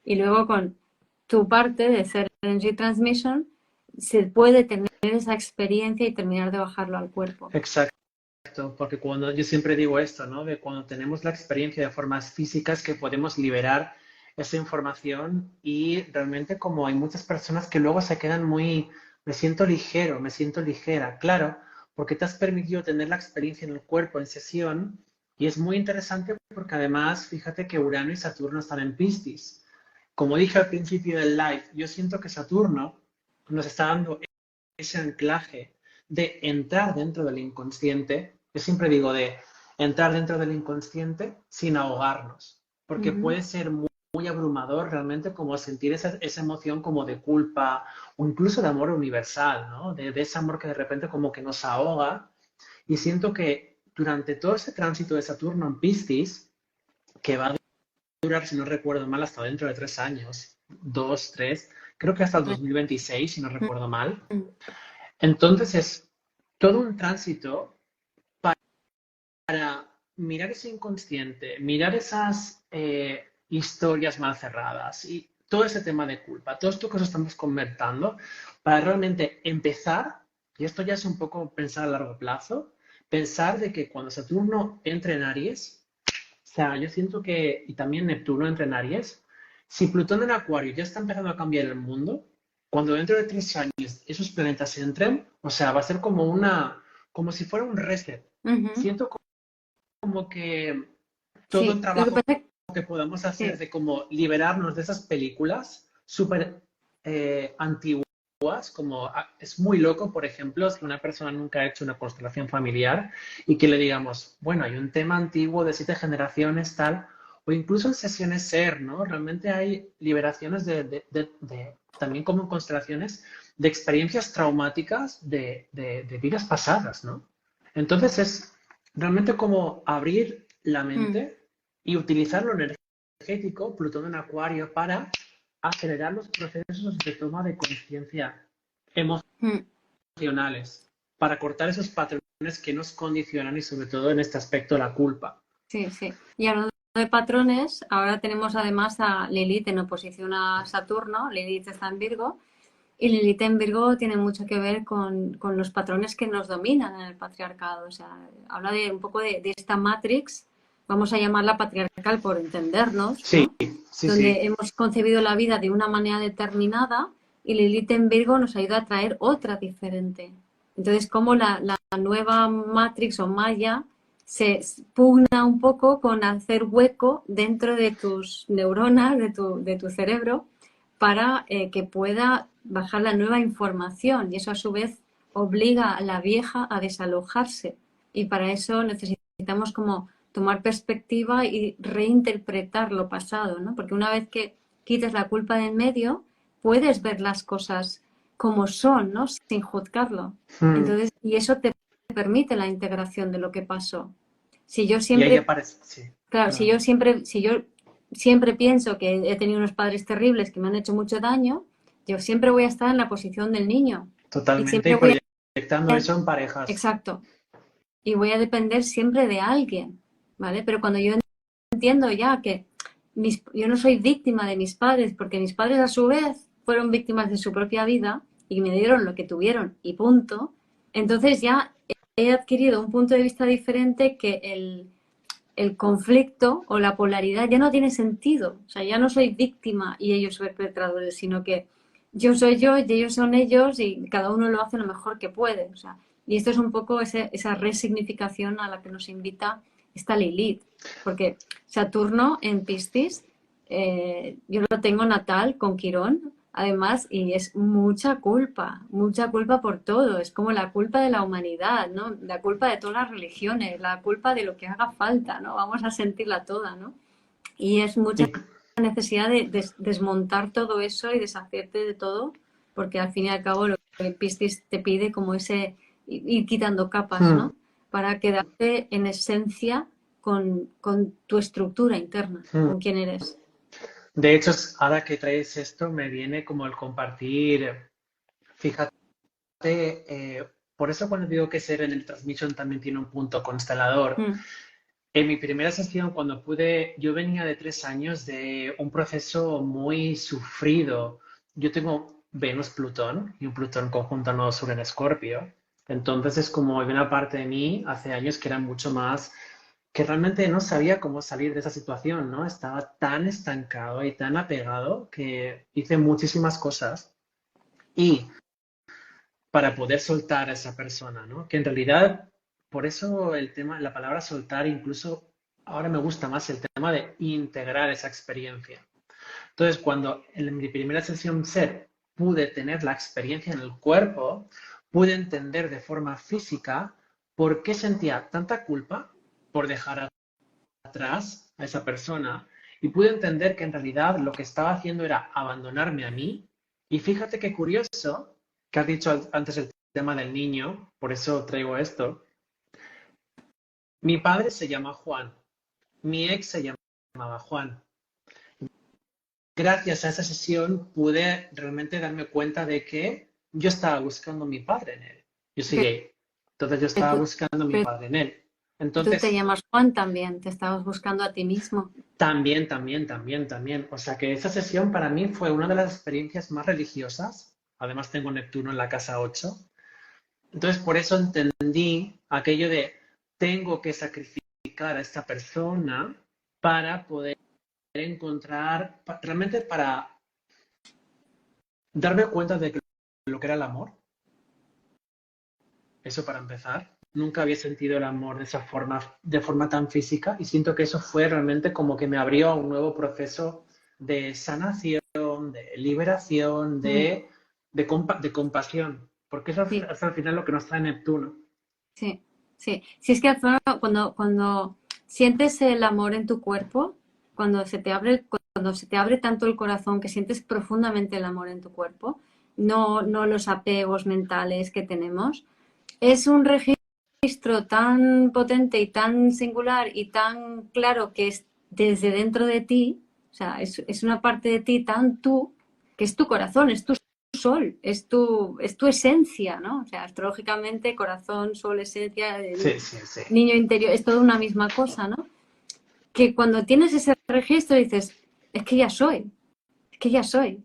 Y luego con tu parte de ser Energy Transmission, se puede tener esa experiencia y terminar de bajarlo al cuerpo. Exacto, porque cuando yo siempre digo esto, ¿no? De cuando tenemos la experiencia de formas físicas que podemos liberar esa información y realmente como hay muchas personas que luego se quedan muy, me siento ligero, me siento ligera, claro, porque te has permitido tener la experiencia en el cuerpo en sesión y es muy interesante porque además fíjate que Urano y Saturno están en Piscis. Como dije al principio del live, yo siento que Saturno nos está dando ese anclaje de entrar dentro del inconsciente, yo siempre digo de entrar dentro del inconsciente sin ahogarnos, porque puede ser muy abrumador realmente como sentir esa emoción como de culpa o incluso de amor universal, ¿no? De ese amor que de repente como que nos ahoga y siento que durante todo ese tránsito de Saturno en Piscis, que va a durar, si no recuerdo mal, hasta dentro de 3 años, 2, 3, creo que hasta el 2026, si no recuerdo mal, entonces es todo un tránsito para mirar ese inconsciente, mirar esas historias mal cerradas y todo ese tema de culpa, todo esto que nos estamos conversando, para realmente empezar, y esto ya es un poco pensar a largo plazo, pensar de que cuando Saturno entre en Aries, o sea, yo siento que, y también Neptuno entre en Aries, si Plutón en Acuario ya está empezando a cambiar el mundo, cuando dentro de 3 años esos planetas entren, o sea, va a ser como como si fuera un reset. Siento como que todo el Sí, lo que trabajo pasa que podamos hacer es de como liberarnos de esas películas súper antiguas, como es muy loco, por ejemplo, si una persona nunca ha hecho una constelación familiar y que le digamos, bueno, hay un tema antiguo de 7 generaciones, tal, o incluso en sesiones SER, ¿no? Realmente hay liberaciones también como en constelaciones, de experiencias traumáticas de vidas pasadas, ¿no? Entonces es realmente como abrir la mente y utilizar lo energético, Plutón en Acuario, para acelerar los procesos de toma de conciencia emocionales, para cortar esos patrones que nos condicionan y sobre todo en este aspecto la culpa. Sí, sí. Y hablando de patrones, ahora tenemos además a Lilith en oposición a Saturno. Lilith está en Virgo. Y Lilith en Virgo tiene mucho que ver con los patrones que nos dominan en el patriarcado. O sea, habla de un poco de esta matrix, vamos a llamarla patriarcal por entendernos, Sí, ¿no? sí, Donde sí. hemos concebido la vida de una manera determinada y Lilith en Virgo nos ayuda a traer otra diferente. Entonces, como la nueva matrix o malla se pugna un poco con hacer hueco dentro de tus neuronas, de tu cerebro, para que pueda bajar la nueva información y eso a su vez obliga a la vieja a desalojarse y para eso necesitamos como tomar perspectiva y reinterpretar lo pasado, ¿no? Porque una vez que quites la culpa de en medio, puedes ver las cosas como son, ¿no? Sin juzgarlo. Entonces, y eso te permite la integración de lo que pasó. Si yo Y ahí siempre, aparece, sí, claro, perdona. si yo siempre pienso que he tenido unos padres terribles que me han hecho mucho daño, Yo siempre voy a estar en la posición del niño. Y Totalmente, siempre y voy a... proyectando eso en parejas. Exacto. Y voy a depender siempre de alguien, ¿vale? Pero cuando yo entiendo ya que yo no soy víctima de mis padres, porque mis padres a su vez fueron víctimas de su propia vida y me dieron lo que tuvieron y punto, entonces ya he adquirido un punto de vista diferente que el conflicto o la polaridad ya no tiene sentido. O sea, ya no soy víctima y ellos perpetradores, sino que yo soy yo y ellos son ellos y cada uno lo hace lo mejor que puede. O sea, y esto es un poco esa resignificación a la que nos invita esta Lilith. Porque Saturno en Piscis, yo lo tengo natal con Quirón, además, y es mucha culpa por todo. Es como la culpa de la humanidad, ¿no? La culpa de todas las religiones, la culpa de lo que haga falta, ¿no? Vamos a sentirla toda, ¿no? Y es mucha Y, necesidad de desmontar todo eso y deshacerte de todo, porque al fin y al cabo lo que Piscis te pide como ese ir quitando capas, mm, ¿no? Para quedarte en esencia con tu estructura interna, mm. con quién eres. De hecho, ahora que traes esto, me viene como el compartir. Fíjate, por eso cuando digo que ser en el Transmission también tiene un punto constelador. Mm, En mi primera sesión, cuando pude, yo venía de 3 años de un proceso muy sufrido. Yo tengo Venus-Plutón y un Plutón conjunto Nodo Sur en Escorpio. Entonces es como hay una parte de mí hace años que era mucho más, que realmente no sabía cómo salir de esa situación, ¿no? Estaba tan estancado y tan apegado que hice muchísimas cosas y para poder soltar a esa persona, ¿no? Que en realidad, por eso el tema, la palabra soltar, incluso ahora me gusta más el tema de integrar esa experiencia. Entonces, cuando en mi primera sesión SER pude tener la experiencia en el cuerpo, pude entender de forma física por qué sentía tanta culpa por dejar atrás a esa persona y pude entender que en realidad lo que estaba haciendo era abandonarme a mí. Y fíjate qué curioso que has dicho antes el tema del niño, por eso traigo esto. Mi padre se llama Juan, mi ex se llamaba Juan. Gracias a esa sesión pude realmente darme cuenta de que yo estaba buscando a mi padre en él. Yo soy Pero gay, entonces yo estaba tú, buscando a mi pero padre en él. tú te Entonces, llamas Juan también, te estabas buscando a ti mismo. también. O sea que esa sesión para mí fue una de las experiencias más religiosas. Además tengo Neptuno en la casa 8. Entonces por eso entendí aquello de tengo que sacrificar a esta persona para poder encontrar, realmente para darme cuenta de lo que era el amor. Eso para empezar. Nunca había sentido el amor de forma tan física y siento que eso fue realmente como que me abrió a un nuevo proceso de sanación, de liberación, Mm, de compasión, porque eso sí. es al final lo que nos trae Neptuno. Sí, sí. Si es que al final, cuando sientes el amor en tu cuerpo, cuando se te abre tanto el corazón que sientes profundamente el amor en tu cuerpo, no los apegos mentales que tenemos, es un registro tan potente y tan singular y tan claro que es desde dentro de ti, o sea, es una parte de ti tan tú, que es tu corazón, es tu sol, es tu esencia, ¿no? O sea, astrológicamente, corazón, sol, esencia, Sí, sí, sí. niño interior, es toda una misma cosa, ¿no? Que cuando tienes ese registro dices, es que ya soy, es que ya soy.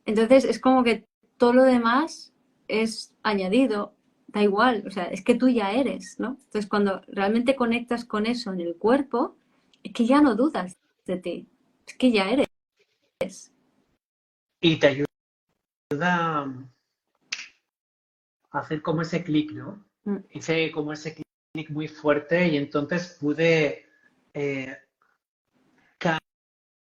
Entonces es como que todo lo demás es añadido, da igual, o sea, es que tú ya eres, ¿no? Entonces cuando realmente conectas con eso en el cuerpo, es que ya no dudas de ti, es que ya eres. Y te ayuda a hacer como ese clic, ¿no? Mm, Hice como ese clic muy fuerte y entonces pude eh,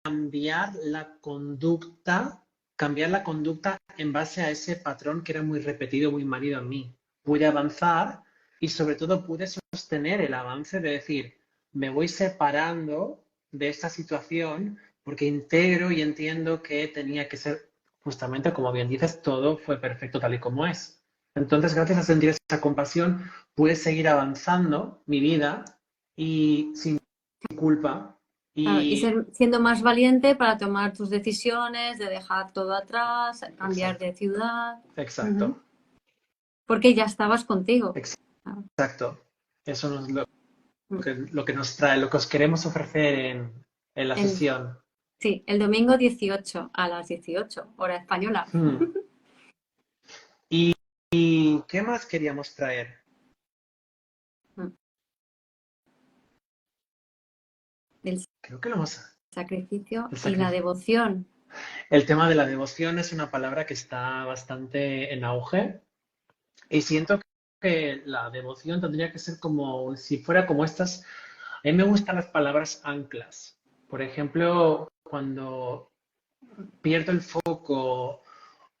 cambiar la conducta, cambiar la conducta en base a ese patrón que era muy repetido, muy manido en mí. Pude avanzar y sobre todo pude sostener el avance de decir, me voy separando de esta situación porque integro y entiendo que tenía que ser, justamente como bien dices, todo fue perfecto tal y como es. Entonces, gracias a sentir esa compasión, pude seguir avanzando mi vida y sin culpa Claro, y Y siendo más valiente para tomar tus decisiones, de dejar todo atrás, cambiar exacto, de ciudad. Ujú. exacto, Porque ya estabas contigo. Claro. exacto. Eso no es Mm. lo que nos trae, lo que os queremos ofrecer en la El, sesión. sí, el domingo 18 a las 18 hora española. Hmm. ¿Y qué más queríamos traer? Mm. El Creo que lo hemos... sacrificio El y la sacrificio. devoción. El tema de la devoción es una palabra que está bastante en auge y siento que la devoción tendría que ser como si fuera como estas. A mí me gustan las palabras anclas. Por ejemplo, cuando pierdo el foco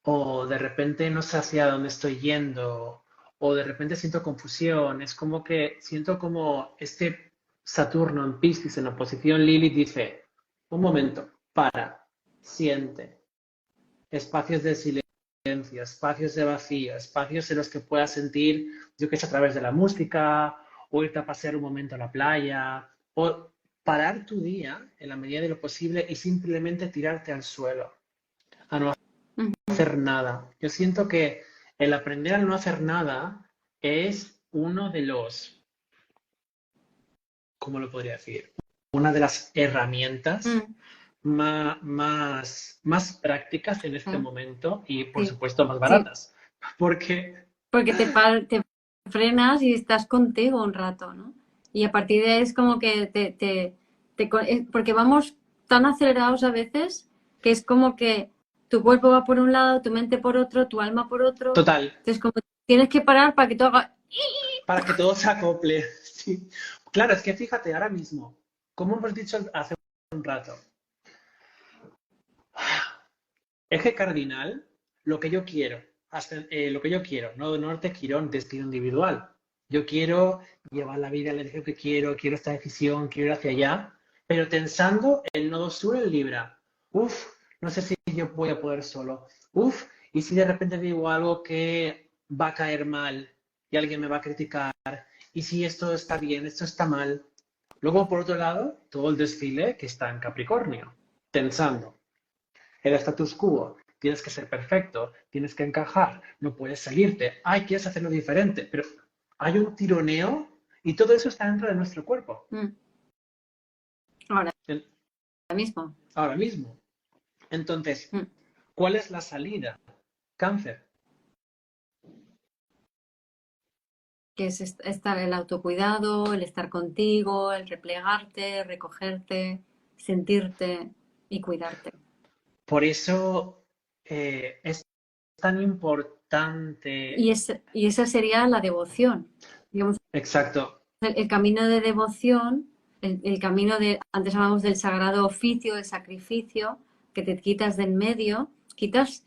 o de repente no sé hacia dónde estoy yendo o de repente siento confusión, es como que siento como este Saturno en Piscis en oposición Lilith dice, un momento, para, siente, espacios de silencio, espacios de vacío, espacios en los que puedas sentir, yo que sé, a través de la música, o irte a pasear un momento a la playa, o parar tu día en la medida de lo posible y simplemente tirarte al suelo, a no Ujú. hacer nada. Yo siento que el aprender a no hacer nada es uno de los, ¿cómo lo podría decir? Una de las herramientas Mm. más prácticas en este Ah, momento y, por sí, supuesto, más sí, baratas. Porque, porque te frenas y estás contigo un rato, ¿no? Y a partir de ahí es como que porque vamos tan acelerados a veces que es como que tu cuerpo va por un lado, tu mente por otro, tu alma por otro. total, Entonces, como tienes que parar para que tú hagas... para que todo se acople. Sí. Claro, es que fíjate, ahora mismo, como hemos dicho hace un rato, eje cardinal, lo que yo quiero, lo que yo quiero, nodo norte, quirón, destino individual. Yo quiero llevar la vida, el eje que quiero esta decisión, quiero ir hacia allá, pero tensando el nodo sur en Libra. Uf, no sé si yo voy a poder solo. Uf, y si de repente digo algo que va a caer mal y alguien me va a criticar, y si esto está bien, esto está mal. Luego, por otro lado, todo el desfile que está en Capricornio, tensando el status quo. Tienes que ser perfecto, tienes que encajar, no puedes salirte. Ay, quieres hacerlo diferente, pero hay un tironeo y todo eso está dentro de nuestro cuerpo. Mm. Ahora mismo. Ahora mismo. Entonces, Mm. ¿cuál es la salida? Cáncer. Que es estar el autocuidado, el estar contigo, el replegarte, recogerte, sentirte y cuidarte. Por eso es tan importante. Y esa sería la devoción. Digamos, Exacto. el camino de devoción, el camino de, antes hablamos del sagrado oficio, del sacrificio, que te quitas del medio, quitas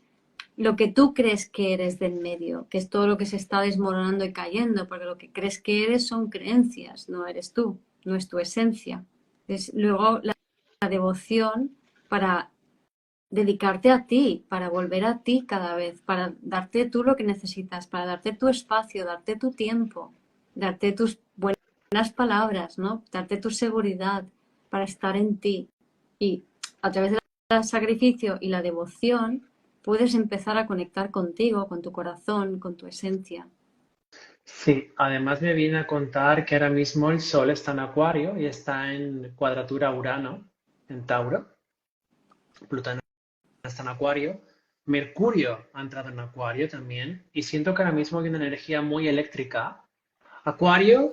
lo que tú crees que eres del medio, que es todo lo que se está desmoronando y cayendo, porque lo que crees que eres son creencias, no eres tú, no es tu esencia. Es luego la devoción para dedicarte a ti, para volver a ti cada vez, para darte tú lo que necesitas, para darte tu espacio, darte tu tiempo, darte tus buenas palabras, ¿no? Darte tu seguridad para estar en ti. Y a través del sacrificio y la devoción puedes empezar a conectar contigo, con tu corazón, con tu esencia. Sí, además me viene a contar que ahora mismo el Sol está en Acuario y está en cuadratura a Urano, en Tauro. Plutón está en Acuario. Mercurio ha entrado en Acuario también. Y siento que ahora mismo hay una energía muy eléctrica. Acuario,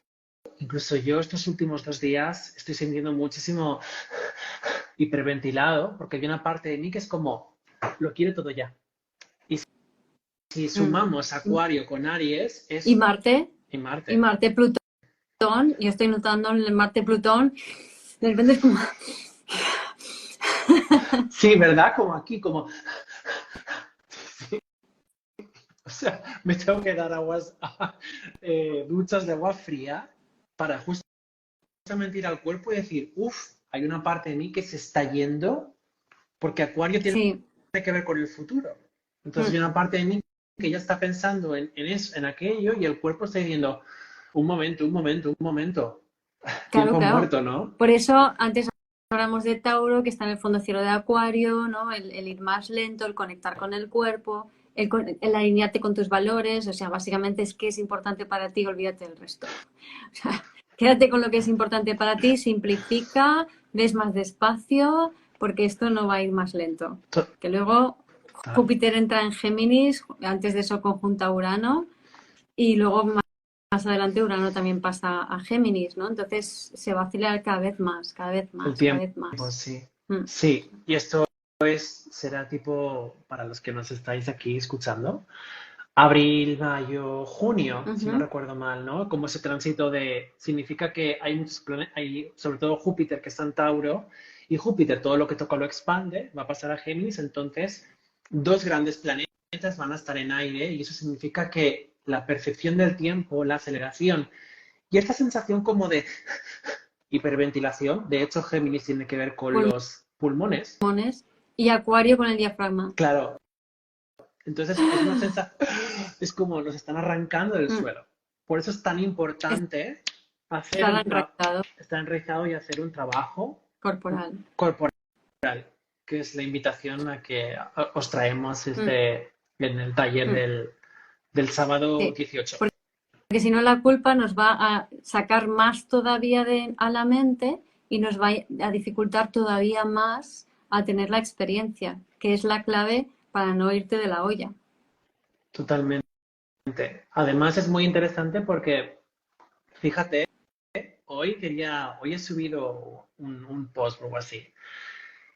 incluso yo estos últimos 2 días estoy sintiendo muchísimo hiperventilado porque hay una parte de mí que es como, lo quiere todo ya. Y si Mm. sumamos Acuario con Aries, Y es... Marte, Y y Marte. Marte Plutón, yo estoy notando en el Marte Plutón, de repente es como, Sí, ¿verdad? Como aquí, como... O sea, me tengo que dar duchas de agua fría para justamente ir al cuerpo y decir, uff, hay una parte de mí que se está yendo porque Acuario tiene sí. que ver con el futuro. Entonces Mm. hay una parte de mí que ya está pensando en eso, en aquello y el cuerpo está diciendo, un momento, un momento, un momento. Claro, Tiempo claro. muerto, ¿no? Por eso antes hablamos de Tauro, que está en el fondo cielo de Acuario, ¿no? El ir más lento, el conectar con el cuerpo, el alinearte con tus valores, o sea, básicamente es que es importante para ti, olvídate del resto. O sea, quédate con lo que es importante para ti, simplifica, ves más despacio, porque esto no va a ir más lento. Que luego Júpiter entra en Géminis, antes de eso conjunta Urano, y luego más adelante Urano también pasa a Géminis, ¿no? Entonces se va a acelerar cada vez más, cada vez el más, cada tiempo, vez más. sí. Mm. Sí, y esto será tipo, para los que nos estáis aquí escuchando, abril, mayo, junio, si no recuerdo mal, ¿no? Como ese tránsito significa que hay muchos planetas, hay sobre todo Júpiter que está en Tauro, y Júpiter todo lo que toca lo expande, va a pasar a Géminis, entonces dos grandes planetas van a estar en aire, y eso significa que la percepción del tiempo, la aceleración, y esta sensación como de hiperventilación, de hecho Géminis tiene que ver con los pulmones. Pulmones y Acuario con el diafragma. Claro, entonces es una sensación, es como nos están arrancando del suelo. Por eso es tan importante estar enraizado y hacer un trabajo corporal, que es la invitación a que os traemos en el taller del sábado sí. 18. Porque si no la culpa nos va a sacar más todavía a la mente y nos va a dificultar todavía más a tener la experiencia, que es la clave para no irte de la olla. Totalmente. Además es muy interesante porque, fíjate, hoy he subido un post o algo así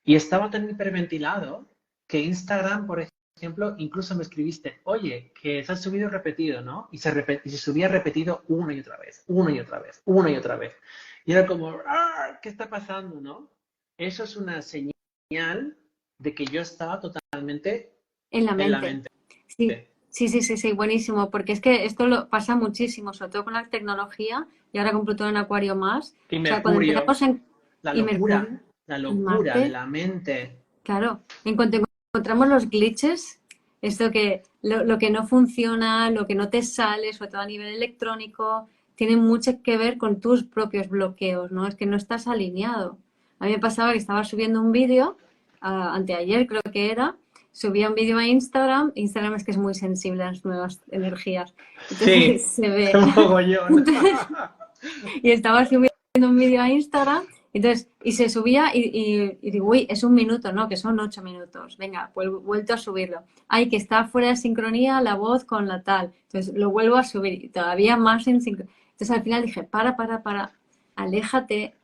y estaba tan hiperventilado que Instagram, por ejemplo, incluso me escribiste, oye, que se ha subido repetido, ¿no? Y se subía repetido una y otra vez, una y otra vez, una y otra vez. Y era como, ¡ah! ¿Qué está pasando, no? Eso es una señal de que yo estaba totalmente en la mente. En la mente. Sí, buenísimo, porque es que esto lo pasa muchísimo, sobre todo con la tecnología y ahora con Plutón en Acuario más. Y O sea, cuando Mercurio, empezamos en... la y locura, Mercurio, la y locura Marte, de la mente. claro, en cuanto encontramos los glitches, esto que lo que no funciona, lo que no te sale, sobre todo a nivel electrónico, tiene mucho que ver con tus propios bloqueos, ¿no? Es que no estás alineado. A mí me pasaba que estaba subiendo un vídeo, anteayer creo que era, subía un vídeo a Instagram. Instagram es que es muy sensible a las nuevas energías. Entonces Sí, se ve. un mogollón. Y estaba subiendo un vídeo a Instagram, entonces, y se subía y digo, uy, es un minuto, no, que son 8 minutos. Venga, pues vuelto a subirlo. Ay, que está fuera de sincronía la voz con la tal. Entonces lo vuelvo a subir y todavía más en sincronía. Entonces al final dije, para, aléjate,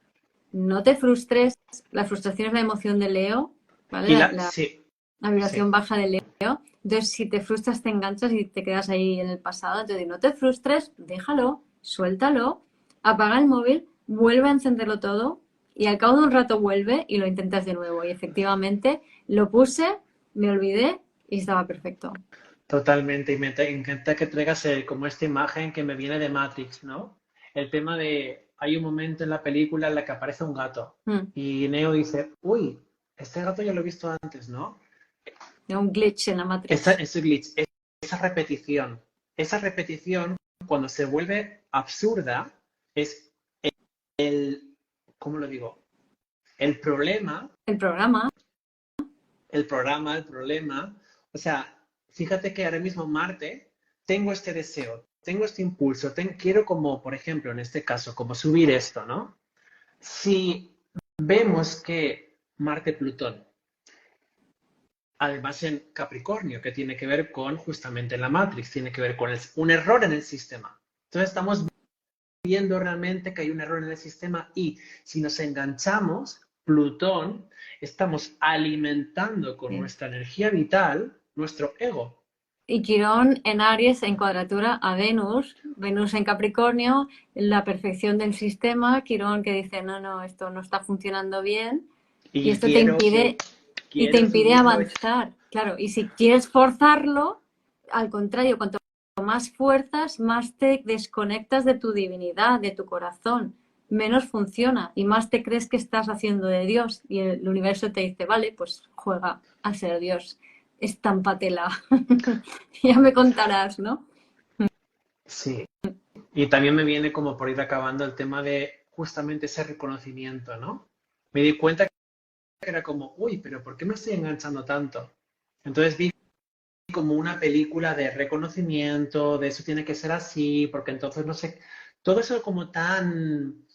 no te frustres. La frustración es la emoción de Leo, ¿vale? Sí, La vibración sí. baja de Leo. Entonces, si te frustras, te enganchas y te quedas ahí en el pasado. Entonces, no te frustres, déjalo, suéltalo, apaga el móvil, vuelve a encenderlo todo y al cabo de un rato vuelve y lo intentas de nuevo. Y efectivamente lo puse, me olvidé y estaba perfecto. Totalmente. Y me encanta que traigas como esta imagen que me viene de Matrix, ¿no? El tema de, hay un momento en la película en la que aparece un gato y Neo dice, uy, este gato ya lo he visto antes, ¿no? Un glitch en la Matrix. Ese glitch, esa repetición, cuando se vuelve absurda, es ¿cómo lo digo? El problema, El programa. el problema, o sea, fíjate que ahora mismo Marte, tengo este deseo, tengo este impulso, quiero como, por ejemplo, en este caso, como subir esto, ¿no? Si vemos que Marte-Plutón, además en Capricornio, que tiene que ver con justamente la Matrix, tiene que ver con un error en el sistema. Entonces estamos viendo realmente que hay un error en el sistema y si nos enganchamos, Plutón, estamos alimentando con nuestra energía vital nuestro ego. Y Quirón en Aries en cuadratura a Venus, Venus en Capricornio, la perfección del sistema, Quirón que dice, no, esto no está funcionando bien y esto te impide avanzar. Claro, y si quieres forzarlo, al contrario, cuanto más fuerzas, más te desconectas de tu divinidad, de tu corazón, menos funciona y más te crees que estás haciendo de Dios y el universo te dice, vale, pues juega a ser Dios. Estámpatela. Ya me contarás, ¿no? Sí. Y también me viene como por ir acabando el tema de justamente ese reconocimiento, ¿no? me di cuenta que era como, uy, pero ¿por qué me estoy enganchando tanto? Entonces vi como una película de reconocimiento, de eso tiene que ser así, porque entonces no sé, todo eso como tan...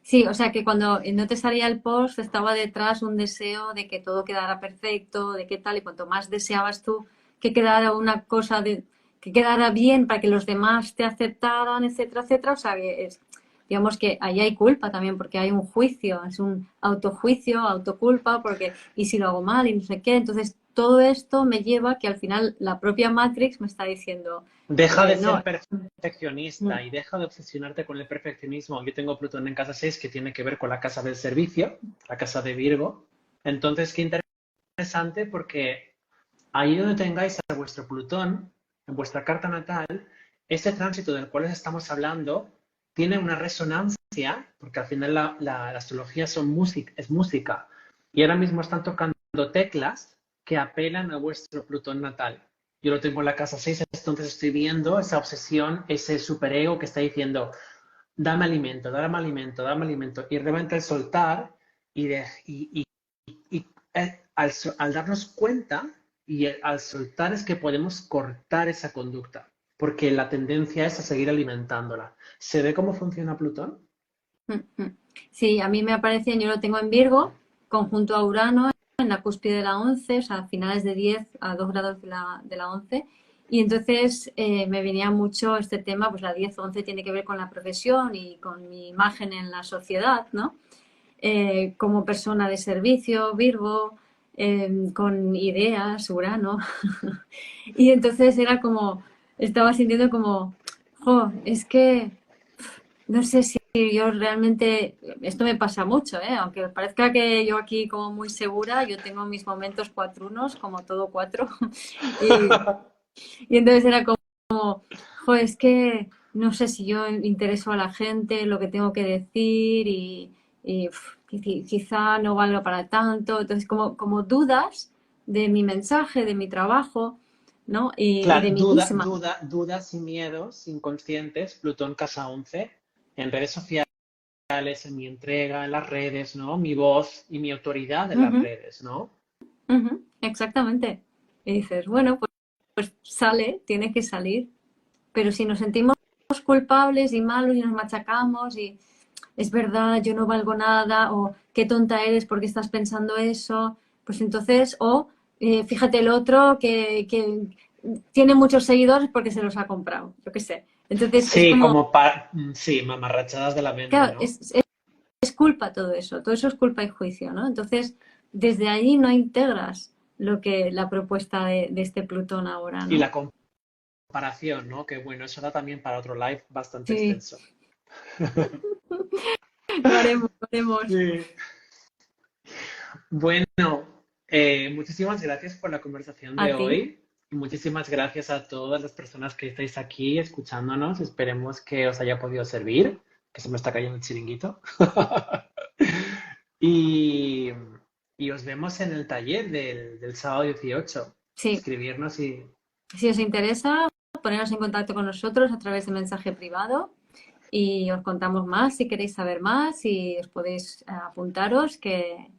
Sí, o sea que cuando no te salía el post estaba detrás un deseo de que todo quedara perfecto, de qué tal, y cuanto más deseabas tú que quedara una cosa de, que quedara bien para que los demás te aceptaran, etcétera, etcétera, o sea que es, digamos que ahí hay culpa también, porque hay un juicio, es un autojuicio, autoculpa, porque y si lo hago mal y no sé qué, entonces todo esto me lleva que al final la propia Matrix me está diciendo, Deja de no, ser perfeccionista y deja de obsesionarte con el perfeccionismo. Yo tengo Plutón en casa 6 que tiene que ver con la casa del servicio, la casa de Virgo. Entonces, qué interesante porque ahí donde tengáis a vuestro Plutón, en vuestra carta natal, ese tránsito del cual estamos hablando tiene una resonancia, porque al final la astrología es música, y ahora mismo están tocando teclas que apelan a vuestro Plutón natal. Yo lo tengo en la casa 6, entonces estoy viendo esa obsesión, ese superego que está diciendo, dame alimento, dame alimento, dame alimento, y realmente el soltar y al darnos cuenta y al soltar es que podemos cortar esa conducta, porque la tendencia es a seguir alimentándola. ¿Se ve cómo funciona Plutón? sí, a mí me aparece, yo lo tengo en Virgo, conjunto a Urano, en la cúspide de la 11, o sea, a finales de 10 a 2 grados de la 11. Y entonces me venía mucho este tema, pues la 10-11 tiene que ver con la profesión y con mi imagen en la sociedad, ¿no? Como persona de servicio, Virgo, con ideas, Urano. Y entonces era como, estaba sintiendo como, jo, es que no sé si yo realmente, esto me pasa mucho, ¿eh? Aunque parezca que yo aquí como muy segura, yo tengo mis momentos cuatrunos, como todo cuatro, y, y entonces era como, jo, es que no sé si yo intereso a la gente, lo que tengo que decir y quizá no valga para tanto, entonces como dudas de mi mensaje, de mi trabajo, ¿no? Y de Claro, mí misma. dudas y miedos inconscientes, Plutón casa 11, en redes sociales, en mi entrega, en las redes, ¿no? Mi voz y mi autoridad en las Ujú, redes, ¿no? ujú, exactamente. Y dices, bueno, pues sale, tiene que salir. Pero si nos sentimos culpables y malos y nos machacamos y es verdad, yo no valgo nada o qué tonta eres porque estás pensando eso, pues entonces, o fíjate el otro que tiene muchos seguidores porque se los ha comprado, yo qué sé. Entonces es Sí, como, sí, mamarrachadas de la mente, claro, ¿no? es culpa todo eso es culpa y juicio, ¿no? Entonces, desde ahí no integras lo que la propuesta de este Plutón ahora, Y ¿no? la comparación, ¿no? Que bueno, eso da también para otro live bastante Sí, extenso. lo haremos, lo haremos. Sí. Bueno, muchísimas gracias por la conversación A de ti. hoy. Y muchísimas gracias a todas las personas que estáis aquí escuchándonos. Esperemos que os haya podido servir, que se me está cayendo el chiringuito. Y, y os vemos en el taller del sábado 18. Sí, Escribirnos y... si os interesa, poneros en contacto con nosotros a través de mensaje privado y os contamos más si queréis saber más y os podéis apuntaros que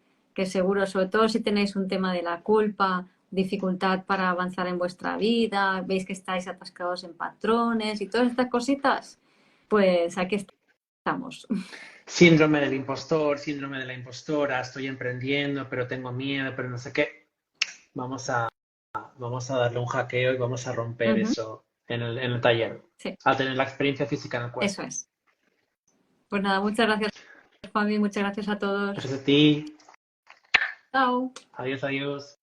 seguro, sobre todo si tenéis un tema de la culpa, dificultad para avanzar en vuestra vida, veis que estáis atascados en patrones y todas estas cositas, pues aquí estamos. Síndrome de la impostora, estoy emprendiendo, pero tengo miedo, pero no sé qué. Vamos a, vamos a darle un hackeo y vamos a romper Ujú, eso en el taller, sí, a tener la experiencia física en el eso cuerpo. es. Pues nada, muchas gracias, Fabi, muchas gracias a todos. Gracias a ti. Chao. Adiós, adiós.